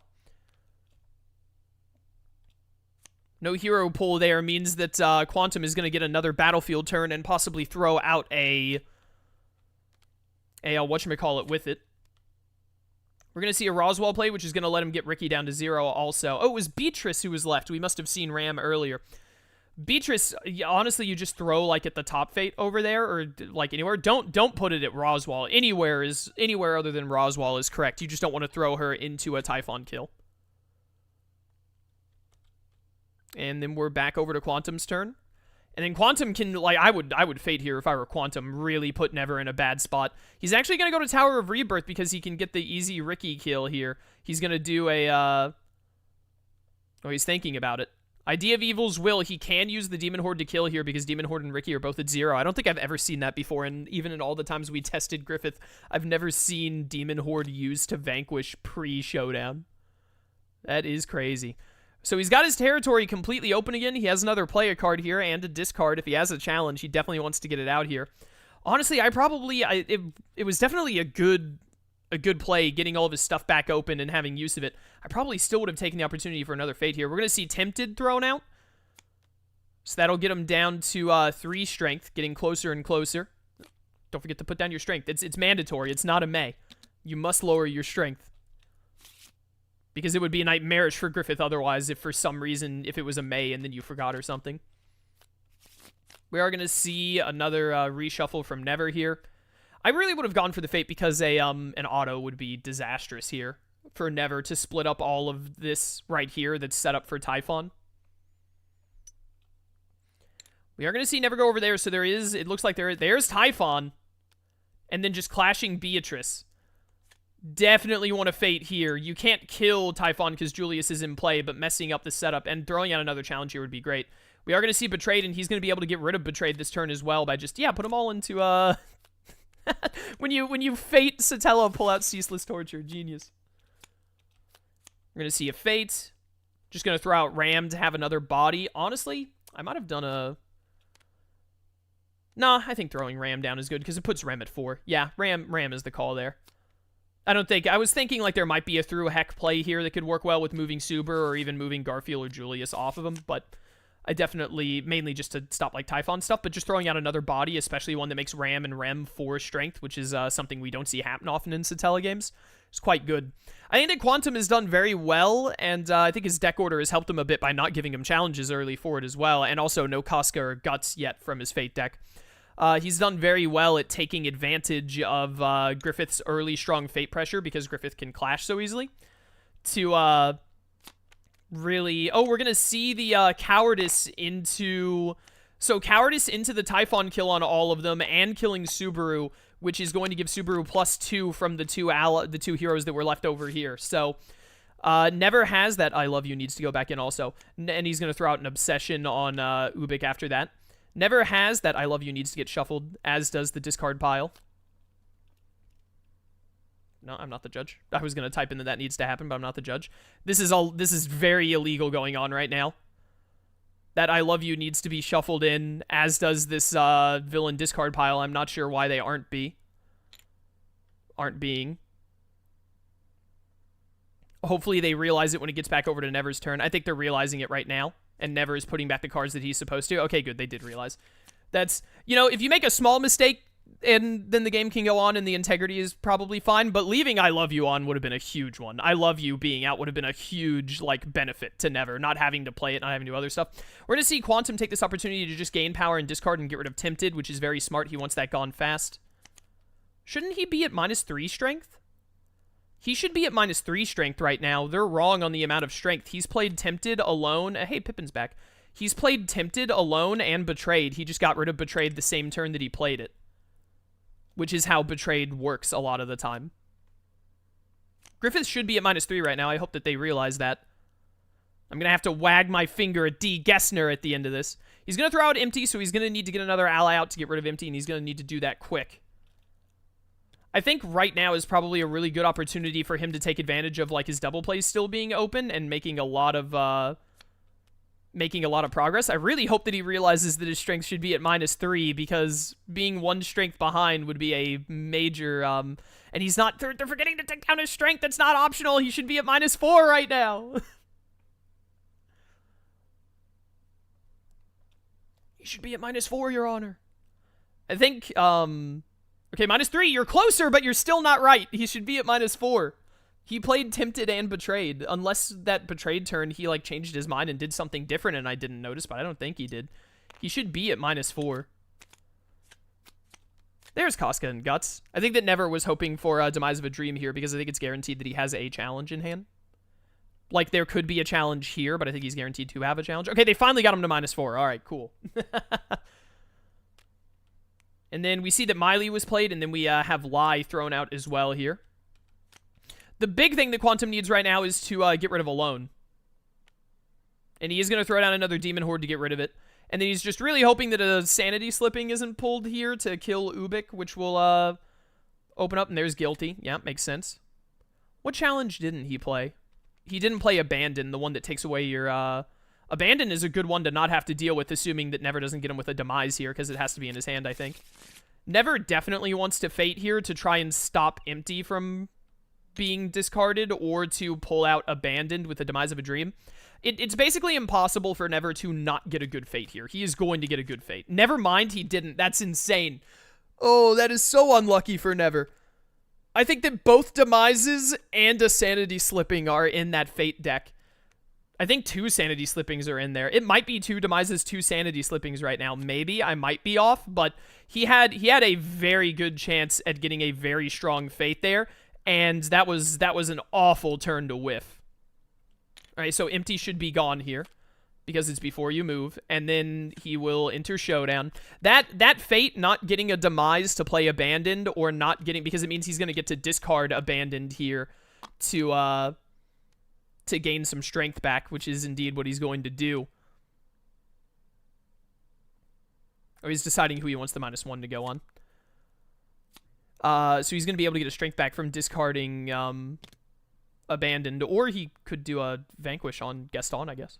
No hero pull there means that Quantum is going to get another battlefield turn and possibly throw out a whatchamacallit with it. We're going to see a Roswall play, which is going to let him get Ricky down to 0 also. Oh, it was Beatrice who was left. We must have seen Ram earlier. Beatrice, honestly, you just throw, like, at the top fate over there, or, like, anywhere. Don't put it at Roswall. Anywhere other than Roswall is correct. You just don't want to throw her into a Typhon kill. And then we're back over to Quantum's turn. And then Quantum can, like, I would fate here if I were Quantum, really put Never in a bad spot. He's actually going to go to Tower of Rebirth because he can get the easy Ricky kill here. He's going to do a, oh, he's thinking about it. Idea of Evil's Will, he can use the Demon Horde to kill here because Demon Horde and Ricky are both at 0. I don't think I've ever seen that before, and even in all the times we tested Griffith, I've never seen Demon Horde used to vanquish pre-showdown. That is crazy. So he's got his territory completely open again. He has another play a card here and a discard. If he has a challenge, he definitely wants to get it out here. Honestly, it was definitely a good play, getting all of his stuff back open and having use of it. I probably still would have taken the opportunity for another fate here. We're going to see Tempted thrown out. So that'll get him down to 3 strength, getting closer and closer. Don't forget to put down your strength. It's mandatory. It's not a may. You must lower your strength. Because it would be nightmarish for Griffith otherwise if for some reason, if it was a may and then you forgot or something. We are going to see another reshuffle from Never here. I really would have gone for the fate because an auto would be disastrous here for Never to split up all of this right here that's set up for Typhon. We are going to see Never go over there, so it looks like there's Typhon, and then just clashing Beatrice. Definitely want to fate here. You can't kill Typhon because Julius is in play, but messing up the setup and throwing out another challenge here would be great. We are going to see Betrayed, and he's going to be able to get rid of Betrayed this turn as well by just, put them all into, when you fate Satella, pull out Ceaseless Torture. Genius. We're going to see a fate. Just going to throw out Ram to have another body. Honestly, I might have done a... Nah, I think throwing Ram down is good because it puts Ram at 4. Yeah, Ram is the call there. I was thinking like there might be a through heck play here that could work well with moving Suber or even moving Garfield or Julius off of him, but I definitely, mainly just to stop like Typhon stuff, but just throwing out another body, especially one that makes Ram and Rem 4 strength, which is something we don't see happen often in Satella games. It's quite good. I think that Quantum has done very well, and I think his deck order has helped him a bit by not giving him challenges early for it as well, and also no Casca or Guts yet from his Fate deck. He's done very well at taking advantage of Griffith's early strong Fate pressure because Griffith can clash so easily to really... Oh, we're going to see the Cowardice into... So Cowardice into the Typhon kill on all of them and killing Subaru, which is going to give Subaru +2 from the two heroes that were left over here. So Never has that I love you needs to go back in also. And he's going to throw out an Obsession on Ubik after that. Never has that I love you needs to get shuffled, as does the discard pile. No, I'm not the judge. I was going to type in that needs to happen, but I'm not the judge. This is very illegal going on right now. That I love you needs to be shuffled in, as does this villain discard pile. I'm not sure why they aren't being. Hopefully they realize it when it gets back over to Never's turn. I think they're realizing it right now, and Never is putting back the cards that he's supposed to. Okay, good, they did realize. That's, you know, if you make a small mistake, and then the game can go on and the integrity is probably fine, but leaving I love you on would have been a huge one. I love you being out would have been a huge, like, benefit to Never, not having to play it, not having to do other stuff. We're going to see Quantum take this opportunity to just gain power and discard and get rid of Tempted, which is very smart. He wants that gone fast. Shouldn't he be at -3 strength? He should be at -3 strength right now. They're wrong on the amount of strength. He's played Tempted alone. Hey, Pippin's back. He's played Tempted alone and Betrayed. He just got rid of Betrayed the same turn that he played it, which is how Betrayed works a lot of the time. Griffith should be at -3 right now. I hope that they realize that. I'm going to have to wag my finger at D. Gessner at the end of this. He's going to throw out Empty, so he's going to need to get another ally out to get rid of Empty, and he's going to need to do that quick. I think right now is probably a really good opportunity for him to take advantage of like his double plays still being open and making a lot of progress. I really hope that he realizes that his strength should be at -3 because being one strength behind would be a major and he's not. They're forgetting to take down his strength. That's not optional. He should be at -4 right now. He should be at -4, Your Honor. I think okay, -3, you're closer, but you're still not right. He should be at -4. He played Tempted and Betrayed, unless that Betrayed turn, he, like, changed his mind and did something different and I didn't notice, but I don't think he did. He should be at -4. There's Casca and Guts. I think that Never was hoping for Demise of a Dream here because I think it's guaranteed that he has a challenge in hand. Like, there could be a challenge here, but I think he's guaranteed to have a challenge. Okay, they finally got him to -4. All right, cool. And then we see that Miley was played, and then we have Lie thrown out as well here. The big thing that Quantum needs right now is to get rid of Alone. And he is going to throw down another Demon Horde to get rid of it. And then he's just really hoping that a Sanity Slipping isn't pulled here to kill Ubik, which will open up, and there's Guilty. Yeah, makes sense. What challenge didn't he play? He didn't play Abandon, the one that takes away your... Abandon is a good one to not have to deal with, assuming that Never doesn't get him with a Demise here, because it has to be in his hand, I think. Never definitely wants to Fate here to try and stop Empty from being discarded, or to pull out Abandoned with the Demise of a Dream. It's basically impossible for Never to not get a good Fate here. He is going to get a good Fate. Never mind he didn't. That's insane. Oh, that is so unlucky for Never. I think that both Demises and a Sanity Slipping are in that Fate deck. I think 2 Sanity Slippings are in there. It might be 2 Demises, 2 Sanity Slippings right now. Maybe. I might be off, but he had a very good chance at getting a very strong Fate there, and that was an awful turn to whiff. All right, so Empty should be gone here because it's before you move, and then he will enter Showdown. That Fate not getting a Demise to play Abandoned, or not getting, because it means he's going to get to discard Abandoned here to gain some strength back, which is indeed what he's going to do. Or he's deciding who he wants the -1 to go on. So he's going to be able to get a strength back from discarding Abandoned, or he could do a Vanquish on Gaston, I guess.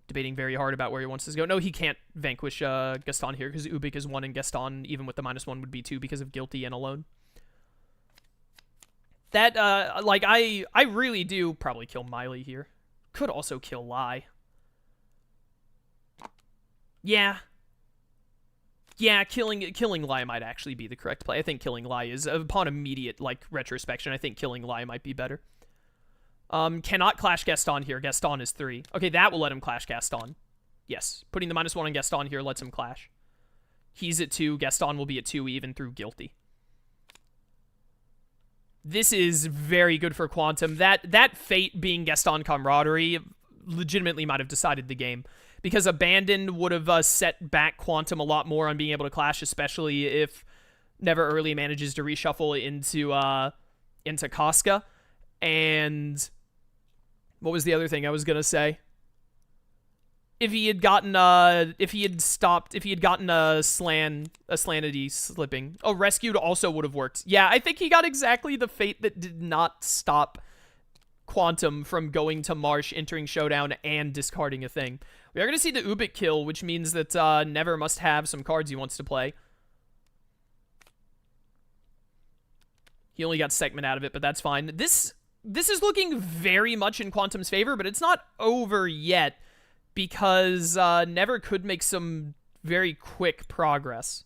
Debating very hard about where he wants to go. No, he can't vanquish Gaston here because Ubik is 1 and Gaston, even with the -1, would be 2 because of Guilty and Alone. That, like, I really do probably kill Miley here. Could also kill Lai. Yeah. Yeah, killing Lai might actually be the correct play. I think killing Lai is, upon immediate, like, retrospection, I think killing Lai might be better. Cannot clash Gaston here. Gaston is 3. Okay, that will let him clash Gaston. Yes, putting the -1 on Gaston here lets him clash. He's at 2. Gaston will be at 2 even through Guilty. This is very good for Quantum. That Fate being Gaston Camaraderie legitimately might have decided the game. Because Abandon would have set back Quantum a lot more on being able to clash, especially if Neverearley manages to reshuffle into Casca. And what was the other thing I was gonna say? If he had gotten a Slanity slipping. Oh, Rescued also would have worked. Yeah, I think he got exactly the Fate that did not stop Quantum from going to Marsh, entering Showdown, and discarding a thing. We are going to see the Ubik kill, which means that Never must have some cards he wants to play. He only got Segment out of it, but that's fine. This is looking very much in Quantum's favor, but it's not over yet, because Never could make some very quick progress.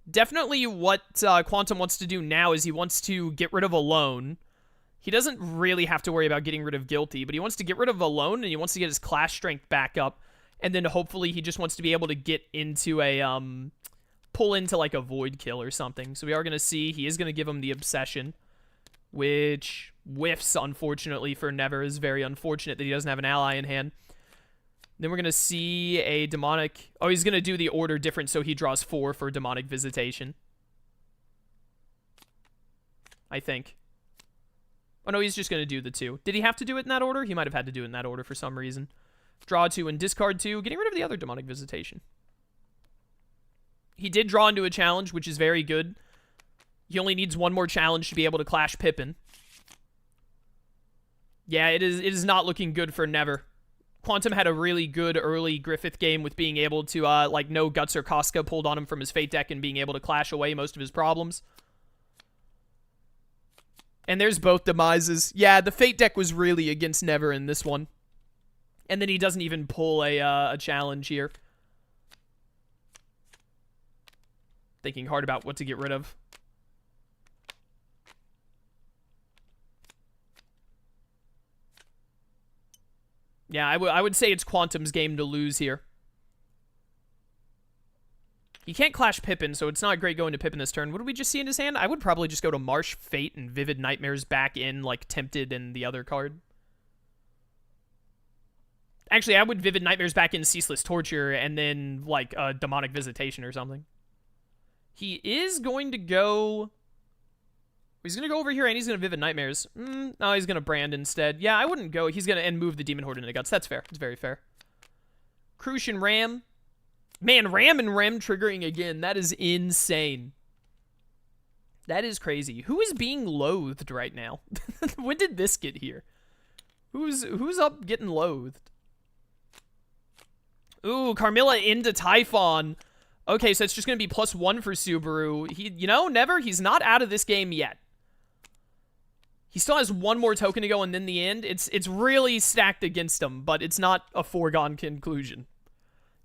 Definitely what Quantum wants to do now is he wants to get rid of Alone. He doesn't really have to worry about getting rid of Guilty, but he wants to get rid of Alone, and he wants to get his Clash Strength back up, and then hopefully he just wants to be able to get into a, pull into like a Void Kill or something. So we are going to see, he is going to give him the Obsession, which whiffs, unfortunately, for Never. Is very unfortunate that he doesn't have an ally in hand. Then we're going to see a Demonic, oh, he's going to do the order different, so he draws 4 for Demonic Visitation. I think. Oh, no, he's just going to do the 2. Did he have to do it in that order? He might have had to do it in that order for some reason. Draw 2 and discard 2, getting rid of the other Demonic Visitation. He did draw into a challenge, which is very good. He only needs 1 more challenge to be able to clash Pippin. Yeah, it is not looking good for Never. Quantum had a really good early Griffith game with being able to, like, no Guts or Casca pulled on him from his Fate deck and being able to clash away most of his problems. And there's both demises. Yeah, the Fate deck was really against Never in this one. And then he doesn't even pull a challenge here. Thinking hard about what to get rid of. Yeah, I would say it's Quantum's game to lose here. He can't clash Pippin, so it's not great going to Pippin this turn. What did we just see in his hand? I would probably just go to Marsh, Fate, and Vivid Nightmares back in, like, Tempted and the other card. Actually, I would Vivid Nightmares back in Ceaseless Torture and then, like, a Demonic Visitation or something. He is going to go... He's going to go over here and he's going to Vivid Nightmares. No, he's going to Brand instead. Yeah, I wouldn't go. He's going to move the Demon Horde into Guts. That's fair. It's very fair. Crucian Ram. Man, Ram and Rem triggering again. That is insane. That is crazy. Who is being loathed right now? When did this get here? Who's up getting loathed? Ooh, Carmilla into Typhon. Okay, so it's just going to be +1 for Subaru. You know, Never, he's not out of this game yet. He still has 1 more token to go, and then the end. It's really stacked against him, but it's not a foregone conclusion.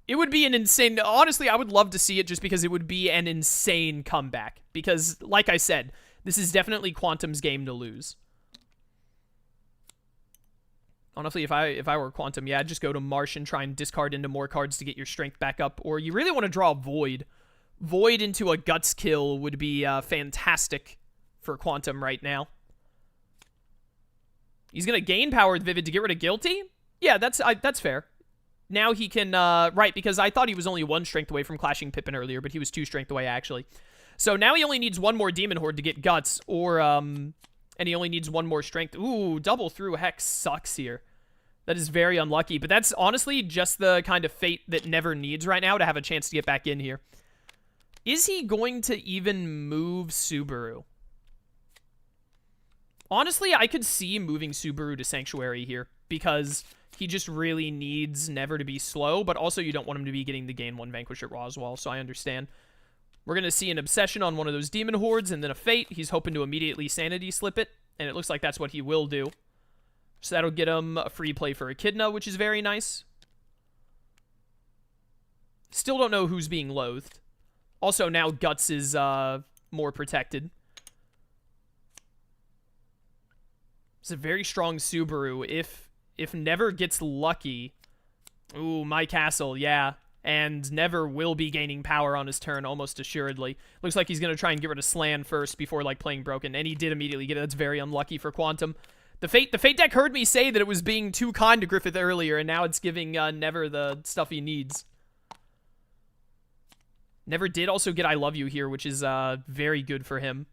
It would be an insane... Honestly, I would love to see it just because it would be an insane comeback. Because, like I said, this is definitely Quantum's game to lose. Honestly, if I were Quantum, yeah, I'd just go to Marsh and try and discard into more cards to get your strength back up. Or you really want to draw Void. Void into a Guts kill would be fantastic for Quantum right now. He's going to gain power with Vivid to get rid of Guilty? Yeah, that's fair. Now he can, right, because I thought he was only 1 strength away from clashing Pippin earlier, but he was 2 strength away, actually. So now he only needs 1 more Demon Horde to get Guts, or, and he only needs 1 more strength. Ooh, double through Hex sucks here. That is very unlucky, but that's honestly just the kind of Fate that Never needs right now to have a chance to get back in here. Is he going to even move Subaru? Honestly, I could see moving Subaru to Sanctuary here, because he just really needs Never to be slow, but also you don't want him to be getting the gain 1 Vanquish at Roswell, so I understand. We're going to see an Obsession on one of those Demon Hordes, and then a Fate. He's hoping to immediately Sanity slip it, and it looks like that's what he will do. So that'll get him a free play for Echidna, which is very nice. Still don't know who's being loathed. Also, now Guts is more protected. It's a very strong Subaru. If Never gets lucky... Ooh, my castle, yeah. And Never will be gaining power on his turn, almost assuredly. Looks like he's going to try and get rid of Slan first before, like, playing Broken. And he did immediately get it. That's very unlucky for Quantum. The Fate deck heard me say that it was being too kind to Griffith earlier, and now it's giving Never the stuff he needs. Never did also get I Love You here, which is very good for him.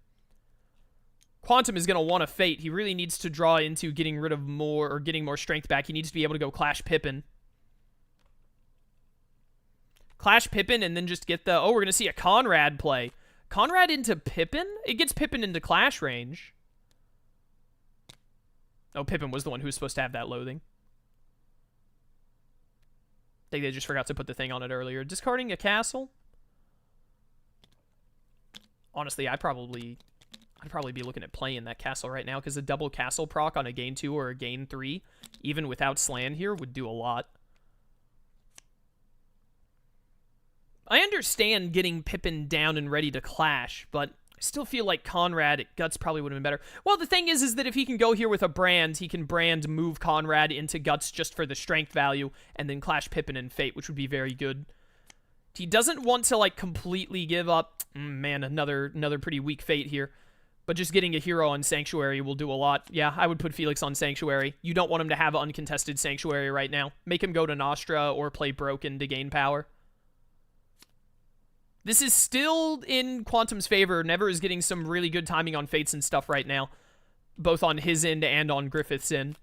Quantum is going to want a Fate. He really needs to draw into getting rid of more, or getting more strength back. He needs to be able to go Clash Pippin. Clash Pippin and then just get the... Oh, we're going to see a Conrad play. Conrad into Pippin? It gets Pippin into Clash range. Oh, Pippin was the one who was supposed to have that loathing. I think they just forgot to put the thing on it earlier. Discarding a castle? Honestly, I'd probably be looking at playing that castle right now, because a double castle proc on a gain 2 or a gain 3, even without Slan here, would do a lot. I understand getting Pippin down and ready to clash, but I still feel like Conrad at Guts probably would have been better. Well, the thing is that if he can go here with a Brand, he can Brand move Conrad into Guts just for the strength value, and then clash Pippin and Fate, which would be very good. He doesn't want to, like, completely give up. Man, another pretty weak Fate here. But just getting a hero on Sanctuary will do a lot. Yeah, I would put Felix on Sanctuary. You don't want him to have uncontested Sanctuary right now. Make him go to Nostra or play Broken to gain power. This is still in Quantum's favor. Never is getting some really good timing on Fates and stuff right now. Both on his end and on Griffith's end.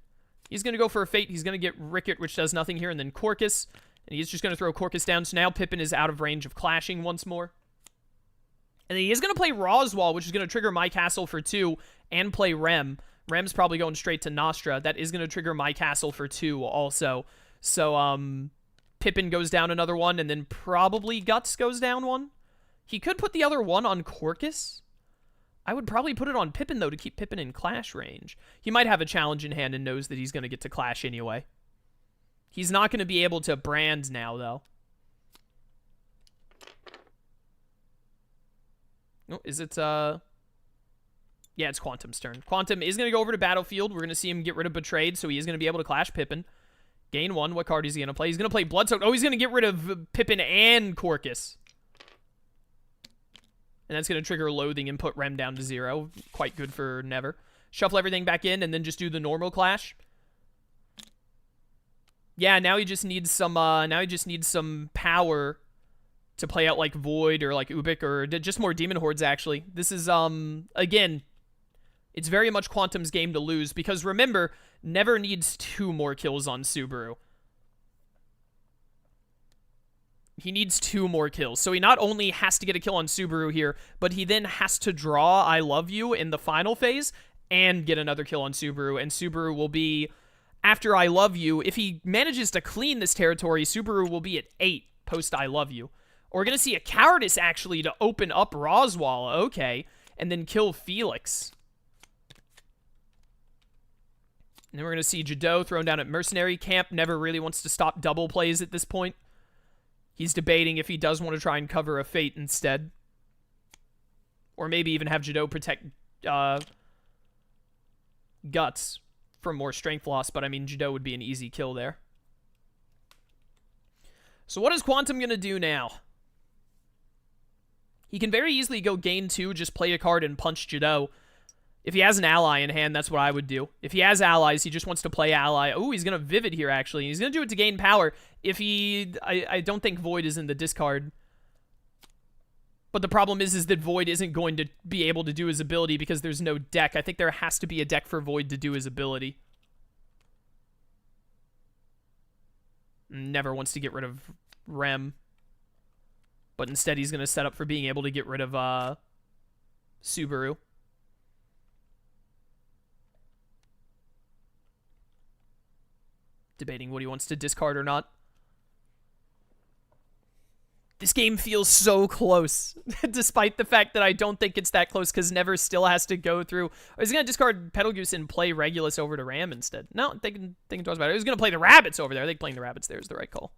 He's going to go for a Fate. He's going to get Ricket, which does nothing here, and then Corcus. And he's just going to throw Corcus down. So now Pippin is out of range of clashing once more. And then he is going to play Roswell, which is going to trigger My Castle for 2 and play Rem. Rem's probably going straight to Nostra. That is going to trigger My Castle for 2 also. So, Pippin goes down another one, and then probably Guts goes down one. He could put the other one on Corcus. I would probably put it on Pippin, though, to keep Pippin in Clash range. He might have a challenge in hand and knows that he's going to get to Clash anyway. He's not going to be able to Brand now, though. Oh, is it, Yeah, it's Quantum's turn. Quantum is going to go over to Battlefield. We're going to see him get rid of Betrayed, so he is going to be able to Clash Pippin. Gain 1. What card is he going to play? He's going to play Bloodsoaked. Oh, he's going to get rid of Pippin and Corcus. And that's going to trigger Loathing and put Rem down to 0. Quite good for Never. Shuffle everything back in and then just do the normal Clash. Yeah, now he just needs some, power to play out like Void or like Ubik or just more Demon Hordes, actually. This is, again, it's very much Quantum's game to lose, because remember, Never needs 2 more kills on Subaru. He needs 2 more kills. So he not only has to get a kill on Subaru here, but he then has to draw I Love You in the final phase and get another kill on Subaru. And Subaru will be, after I Love You, if he manages to clean this territory, Subaru will be at 8 post I Love You. Or we're going to see a Cowardice, actually, to open up Roswell. Okay. And then kill Felix. And then we're going to see Jadot thrown down at Mercenary Camp. Never really wants to stop double plays at this point. He's debating if he does want to try and cover a Fate instead. Or maybe even have Jadot protect Guts from more strength loss. But, I mean, Jadot would be an easy kill there. So what is Quantum going to do now? He can very easily go gain 2, just play a card and punch Jadot. If he has an ally in hand, that's what I would do. If he has allies, he just wants to play ally. Oh, he's going to Vivid here, actually. He's going to do it to gain power. If he... I don't think Void is in the discard. But the problem is that Void isn't going to be able to do his ability because there's no deck. I think there has to be a deck for Void to do his ability. Never wants to get rid of Rem. But instead, he's going to set up for being able to get rid of Subaru. Debating what he wants to discard or not. This game feels so close, despite the fact that I don't think it's that close, because Never still has to go through. Or he's going to discard Petalgoose and play Regulus over to Ram instead. No, thinking twice about it. He's going to play the Rabbits over there. I think playing the Rabbits there is the right call.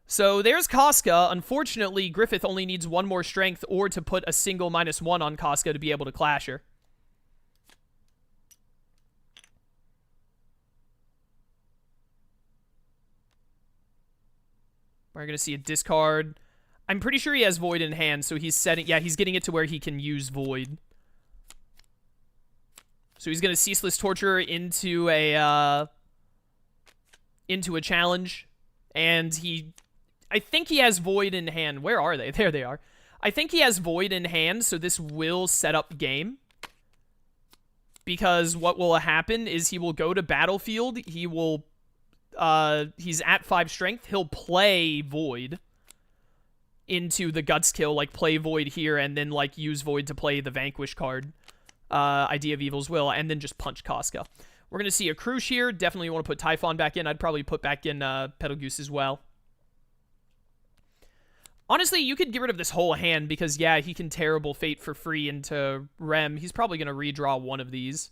So there's Casca. Unfortunately, Griffith only needs one more strength or to put a single -1 on Casca to be able to clash her. We're going to see a discard. I'm pretty sure he has Void in hand, so he's setting... Yeah, he's getting it to where he can use Void. So he's going to Ceaseless Torture into a challenge. And he... I think he has Void in hand. Where are they? There they are. I think he has Void in hand, so this will set up game. Because what will happen is he will go to battlefield. He will... he's at 5 strength. He'll play Void into the Guts kill, like play Void here, and then like use Void to play the Vanquish card, Idea of Evil's Will, and then just punch Casca. We're gonna see a Crush here. Definitely want to put Typhon back in. I'd probably put back in Petalgoose as well. Honestly, you could get rid of this whole hand because, yeah, he can Terrible Fate for free into Rem. He's probably gonna redraw one of these.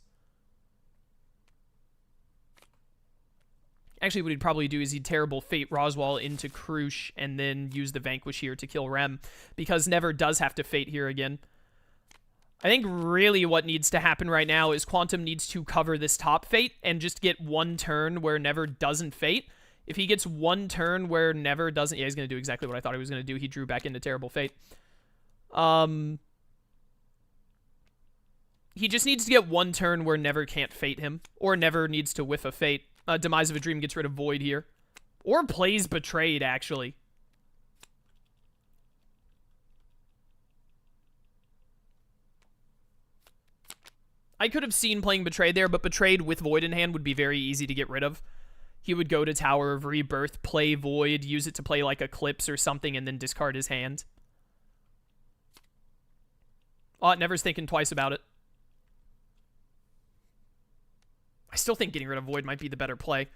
Actually, what he'd probably do is he'd Terrible Fate Roswell into Crush and then use the Vanquish here to kill Rem, because Never does have to Fate here again. I think really what needs to happen right now is Quantum needs to cover this top Fate and just get one turn where Never doesn't Fate. If he gets one turn where Never doesn't... Yeah, he's going to do exactly what I thought he was going to do. He drew back into Terrible Fate. He just needs to get one turn where Never can't Fate him, or Never needs to whiff a Fate. Demise of a Dream gets rid of Void here. Or plays Betrayed, actually. I could have seen playing Betrayed there, but Betrayed with Void in hand would be very easy to get rid of. He would go to Tower of Rebirth, play Void, use it to play like Eclipse or something, and then discard his hand. Oh, Never's thinking twice about it. I still think getting rid of Void might be the better play.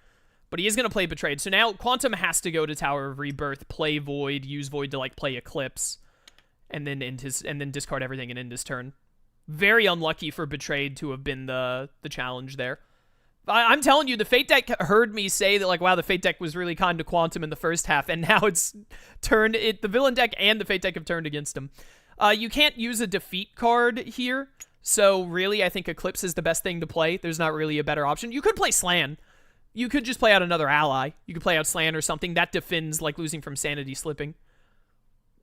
But he is going to play Betrayed. So now Quantum has to go to Tower of Rebirth, play Void, use Void to like play Eclipse, and then discard everything and end his turn. Very unlucky for Betrayed to have been the challenge there. I'm telling you, the Fate deck heard me say that, like, wow, the Fate deck was really kind to Quantum in the first half, and now it's turned... The Villain deck and the Fate deck have turned against him. You can't use a defeat card here. So, really, I think Eclipse is the best thing to play. There's not really a better option. You could play Slan. You could just play out another ally. You could play out Slan or something. That defends, like, losing from Sanity Slipping.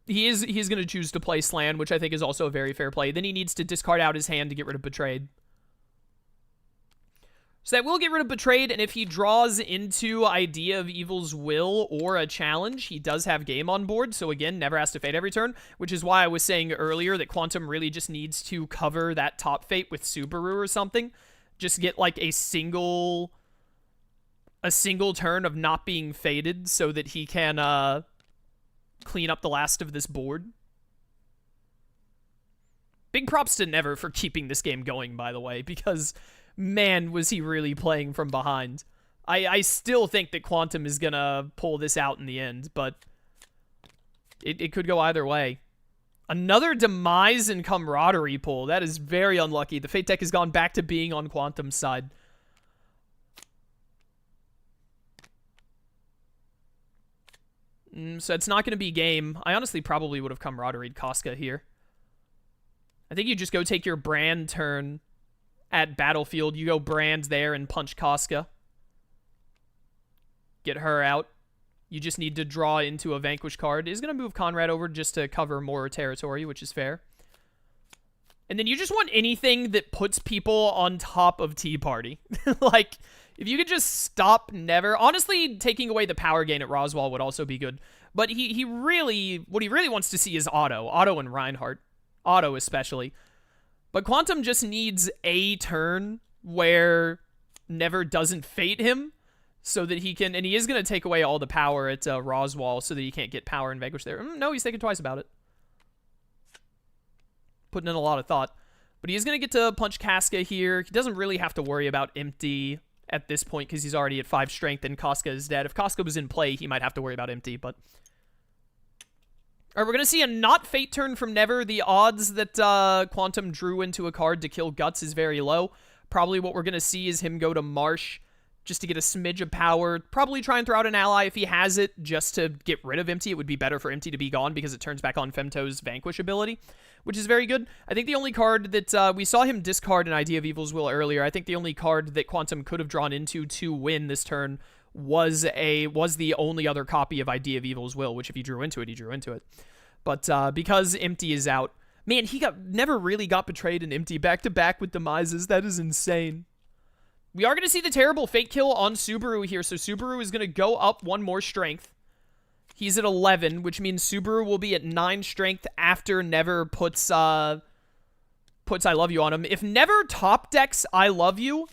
He's going to choose to play Slan, which I think is also a very fair play. Then he needs to discard out his hand to get rid of Betrayed. So that will get rid of Betrayed, and if he draws into Idea of Evil's Will or a challenge, he does have game on board, so again, Never has to Fate every turn, which is why I was saying earlier that Quantum really just needs to cover that top Fate with Subaru or something. Just get, like, a single turn of not being fated so that he can, clean up the last of this board. Big props to Never for keeping this game going, by the way, because... man, was he really playing from behind. I still think that Quantum is gonna pull this out in the end, but it could go either way. Another Demise and Camaraderie pull. That is very unlucky. The Fate deck has gone back to being on Quantum's side. So it's not going to be game. I honestly probably would have Camaraderied Casca here. I think you just go take your Brand turn at battlefield. You go Brand there and punch Casca. Get her out. You just need to draw into a Vanquish card. Is going to move Conrad over just to cover more territory, which is fair. And then you just want anything that puts people on top of Tea Party. Like, if you could just stop Never... Honestly, taking away the power gain at Roswell would also be good. But he really... What he really wants to see is Otto. Otto and Reinhardt. Otto especially. But Quantum just needs a turn where Never doesn't Fate him so that he can... And he is going to take away all the power at Roswell so that he can't get power and Vanquish there. No, he's thinking twice about it. Putting in a lot of thought. But he is going to get to punch Casca here. He doesn't really have to worry about Empty at this point because he's already at 5 strength and Casca is dead. If Casca was in play, he might have to worry about empty, but... Alright, we're going to see a not Fate turn from Never. The odds that Quantum drew into a card to kill Guts is very low. Probably what we're going to see is him go to Marsh just to get a smidge of power. Probably try and throw out an ally if he has it, just to get rid of Empty. It would be better for Empty to be gone because it turns back on Femto's Vanquish ability, which is very good. I think the only card that we saw him discard an Idea of Evil's Will earlier. I think the only card that Quantum could have drawn into to win this turn was the only other copy of Idea of Evil's Will, which if he drew into it, he drew into it. But because Empty is out, man, he never really got betrayed in Empty back-to-back with Demises. That is insane. We are going to see the terrible Fate kill on Subaru here, so Subaru is going to go up 1 more strength. He's at 11, which means Subaru will be at 9 strength after Never puts I Love You on him. If Never top decks I Love You,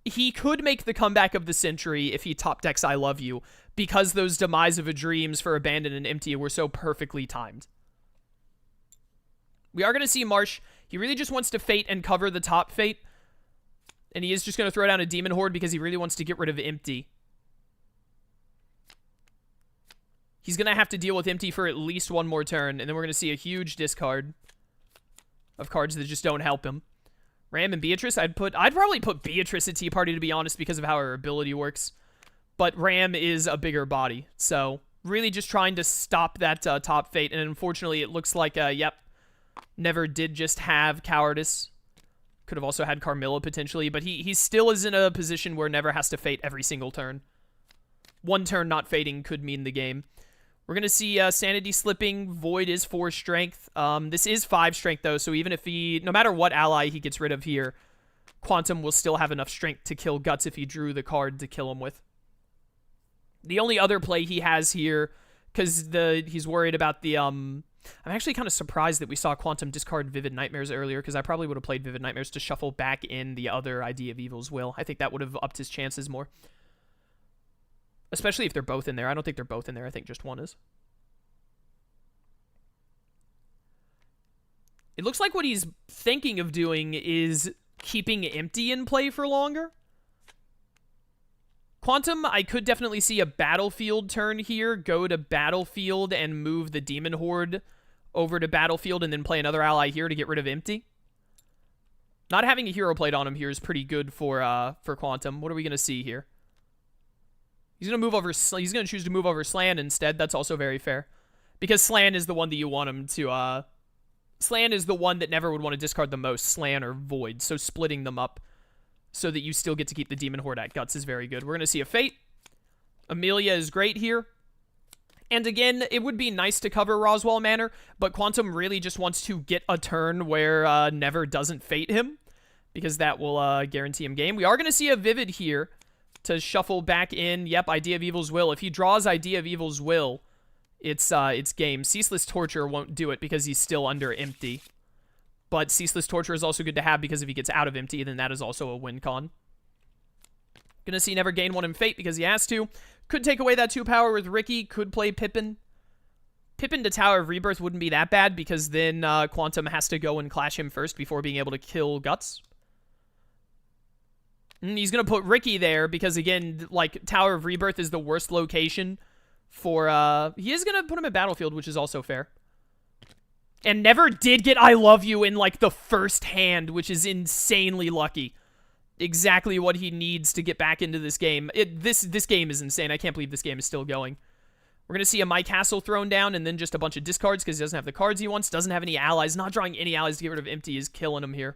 he could make the comeback of the century if he top decks I Love You, because those Demise of a Dreams for Abandon and Empty were so perfectly timed. We are going to see Marsh. He really just wants to Fate and cover the top Fate. And he is just going to throw down a Demon Horde because he really wants to get rid of Empty. He's going to have to deal with Empty for at least 1 more turn. And then we're going to see a huge discard of cards that just don't help him. Ram and Beatrice, I'd probably put Beatrice at Tea Party, to be honest, because of how her ability works. But Ram is a bigger body. So really just trying to stop that top Fate. And unfortunately, it looks like, yep, Never did just have Cowardice. Could have also had Carmilla potentially, but he still is in a position where Never has to Fate every single turn. 1 turn not fating could mean the game. We're going to see Sanity slipping. Void is 4 strength. This is 5 strength, though, so even if no matter what ally he gets rid of here, Quantum will still have enough strength to kill Guts if he drew the card to kill him with. The only other play he has here, because he's worried about the... I'm actually kind of surprised that we saw Quantum discard Vivid Nightmares earlier, because I probably would have played Vivid Nightmares to shuffle back in the other Idea of Evil's Will. I think that would have upped his chances more. Especially if they're both in there. I don't think they're both in there. I think just one is. It looks like what he's thinking of doing is keeping Empty in play for longer. Quantum, I could definitely see a Battlefield turn here. Go to Battlefield and move the Demon Horde over to Battlefield and then play another ally here to get rid of Empty. Not having a hero played on him here is pretty good for Quantum. What are we going to see here? He's going to choose to move over Slan instead. That's also very fair. Because Slan is the one that you want him to... Slan is the one that Never would want to discard the most. Slan or Void. So splitting them up so that you still get to keep the Demon Horde at Guts is very good. We're going to see a Fate. Amelia is great here. And again, it would be nice to cover Roswell Manor, but Quantum really just wants to get a turn where Never doesn't Fate him, because that will guarantee him game. We are going to see a Vivid here to shuffle back in. Yep, Idea of Evil's Will. If he draws Idea of Evil's Will, it's game. Ceaseless Torture won't do it because he's still under Empty. But Ceaseless Torture is also good to have because if he gets out of Empty, then that is also a win con. Gonna see Never gain 1 in Fate because he has to. Could take away that 2 power with Ricky. Could play Pippin. Pippin to Tower of Rebirth wouldn't be that bad because then Quantum has to go and clash him first before being able to kill Guts. And he's gonna put Ricky there because, again, like, Tower of Rebirth is the worst location for... He is gonna put him at Battlefield, which is also fair. And Never did get I Love You in, like, the first hand, which is insanely lucky. Exactly what he needs to get back into this game. This game is insane. I can't believe this game is still going. We're going to see a My Castle thrown down and then just a bunch of discards because he doesn't have the cards he wants, doesn't have any allies. Not drawing any allies to get rid of Empty is killing him here.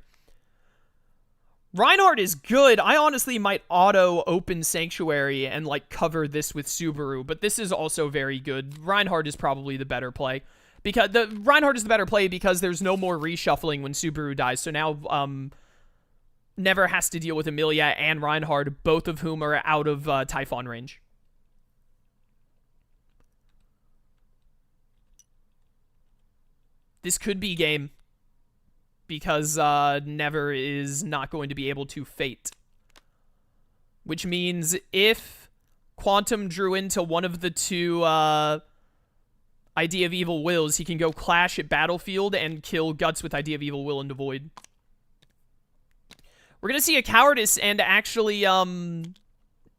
Reinhardt is good. I honestly might auto open Sanctuary and, like, cover this with Subaru, but this is also very good. Reinhardt is probably the better play. Because Reinhardt is the better play because there's no more reshuffling when Subaru dies. So now Never has to deal with Amelia and Reinhardt, both of whom are out of Typhon range. This could be game because Never is not going to be able to Fate. Which means if Quantum drew into one of the 2... Idea of Evil Wills, he can go clash at Battlefield and kill Guts with Idea of Evil Will into Void. We're We're going to see a cowardice, and actually,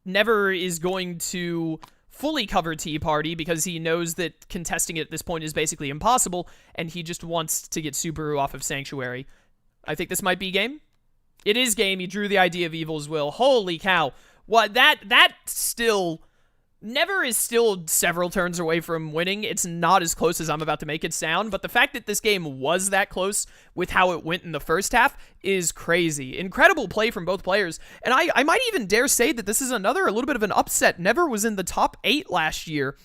Never is going to fully cover Tea Party because he knows that contesting it at this point is basically impossible, and he just wants to get Subaru off of Sanctuary. I think this might be game. It is game. He drew the idea of Evil's Will. Holy cow. What? That still... Never is still several turns away from winning. It's not as close as I'm about to make it sound, but the fact that this game was that close with how it went in the first half is crazy. Incredible play from both players, and I might even dare say that this is a little bit of an upset. Never was in the top 8 last year.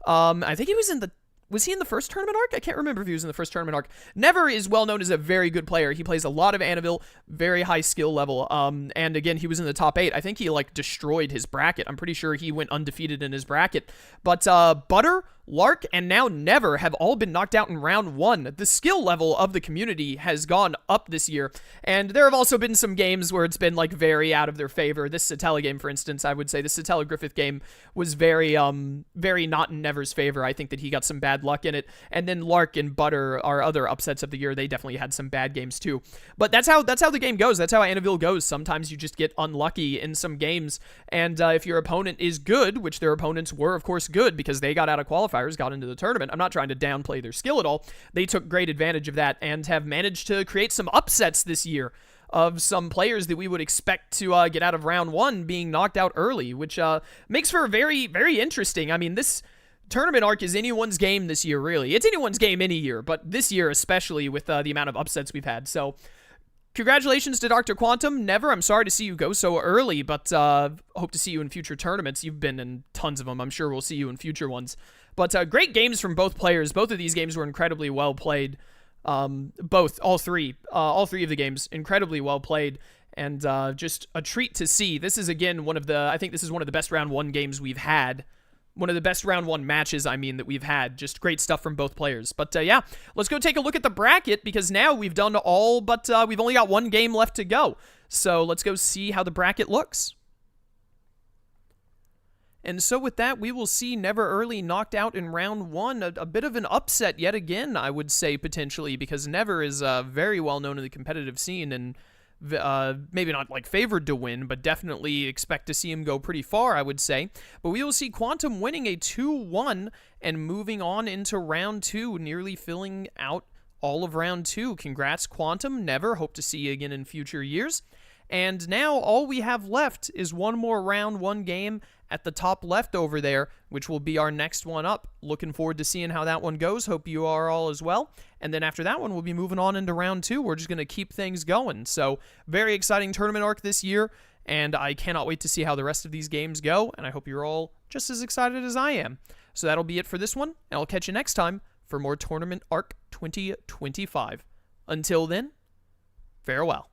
I think he was in the... Was he in the first tournament arc? I can't remember if he was in the first tournament arc. Never is well known as a very good player. He plays a lot of Annabelle, very high skill level. And again, he was in the top 8. I think he like destroyed his bracket. I'm pretty sure he went undefeated in his bracket. But Butter, Lark, and now Never have all been knocked out in round 1. The skill level of the community has gone up this year, and there have also been some games where it's been like very out of their favor. This Satella game, for instance, I would say the Satella Griffith game was very not in Never's favor. I think that he got some bad luck in it, and then Lark and Butter are other upsets of the year. They definitely had some bad games too. But that's how the game goes. That's how Annabelle goes. Sometimes you just get unlucky in some games, and if your opponent is good, which their opponents were, of course, good because they got out of qualifiers, got into the tournament. I'm not trying to downplay their skill at all. They took great advantage of that and have managed to create some upsets this year of some players that we would expect to get out of round 1 being knocked out early, which makes for very, very interesting. I mean, this tournament arc is anyone's game this year, really. It's anyone's game any year, but this year especially with the amount of upsets we've had. So congratulations to DrQuantum. Never, I'm sorry to see you go so early, but hope to see you in future tournaments. You've been in tons of them. I'm sure we'll see you in future ones. But great games from both players. Both of these games were incredibly well played. All three of the games, incredibly well played. And just a treat to see. This is, again, I think this is one of the best round 1 games we've had. One of the best round 1 matches, that we've had. Just great stuff from both players. But yeah, let's go take a look at the bracket, because now we've done all, but we've only got one game left to go. So let's go see how the bracket looks. And so with that, we will see Neverearley knocked out in round 1. A bit of an upset yet again, I would say, potentially, because Never is very well known in the competitive scene, and maybe not like favored to win, but definitely expect to see him go pretty far, I would say. But we will see Quantum winning a 2-1 and moving on into round 2, nearly filling out all of round 2. Congrats, Quantum. Never. Hope to see you again in future years. And now all we have left is one more round 1 game at the top left over there, which will be our next one up. Looking forward to seeing how that one goes. Hope you are all as well. And then after that one, we'll be moving on into round 2. We're just going to keep things going. So very exciting tournament arc this year, and I cannot wait to see how the rest of these games go, and I hope you're all just as excited as I am. So that'll be it for this one, and I'll catch you next time for more Tournament Arc 2025. Until then, farewell.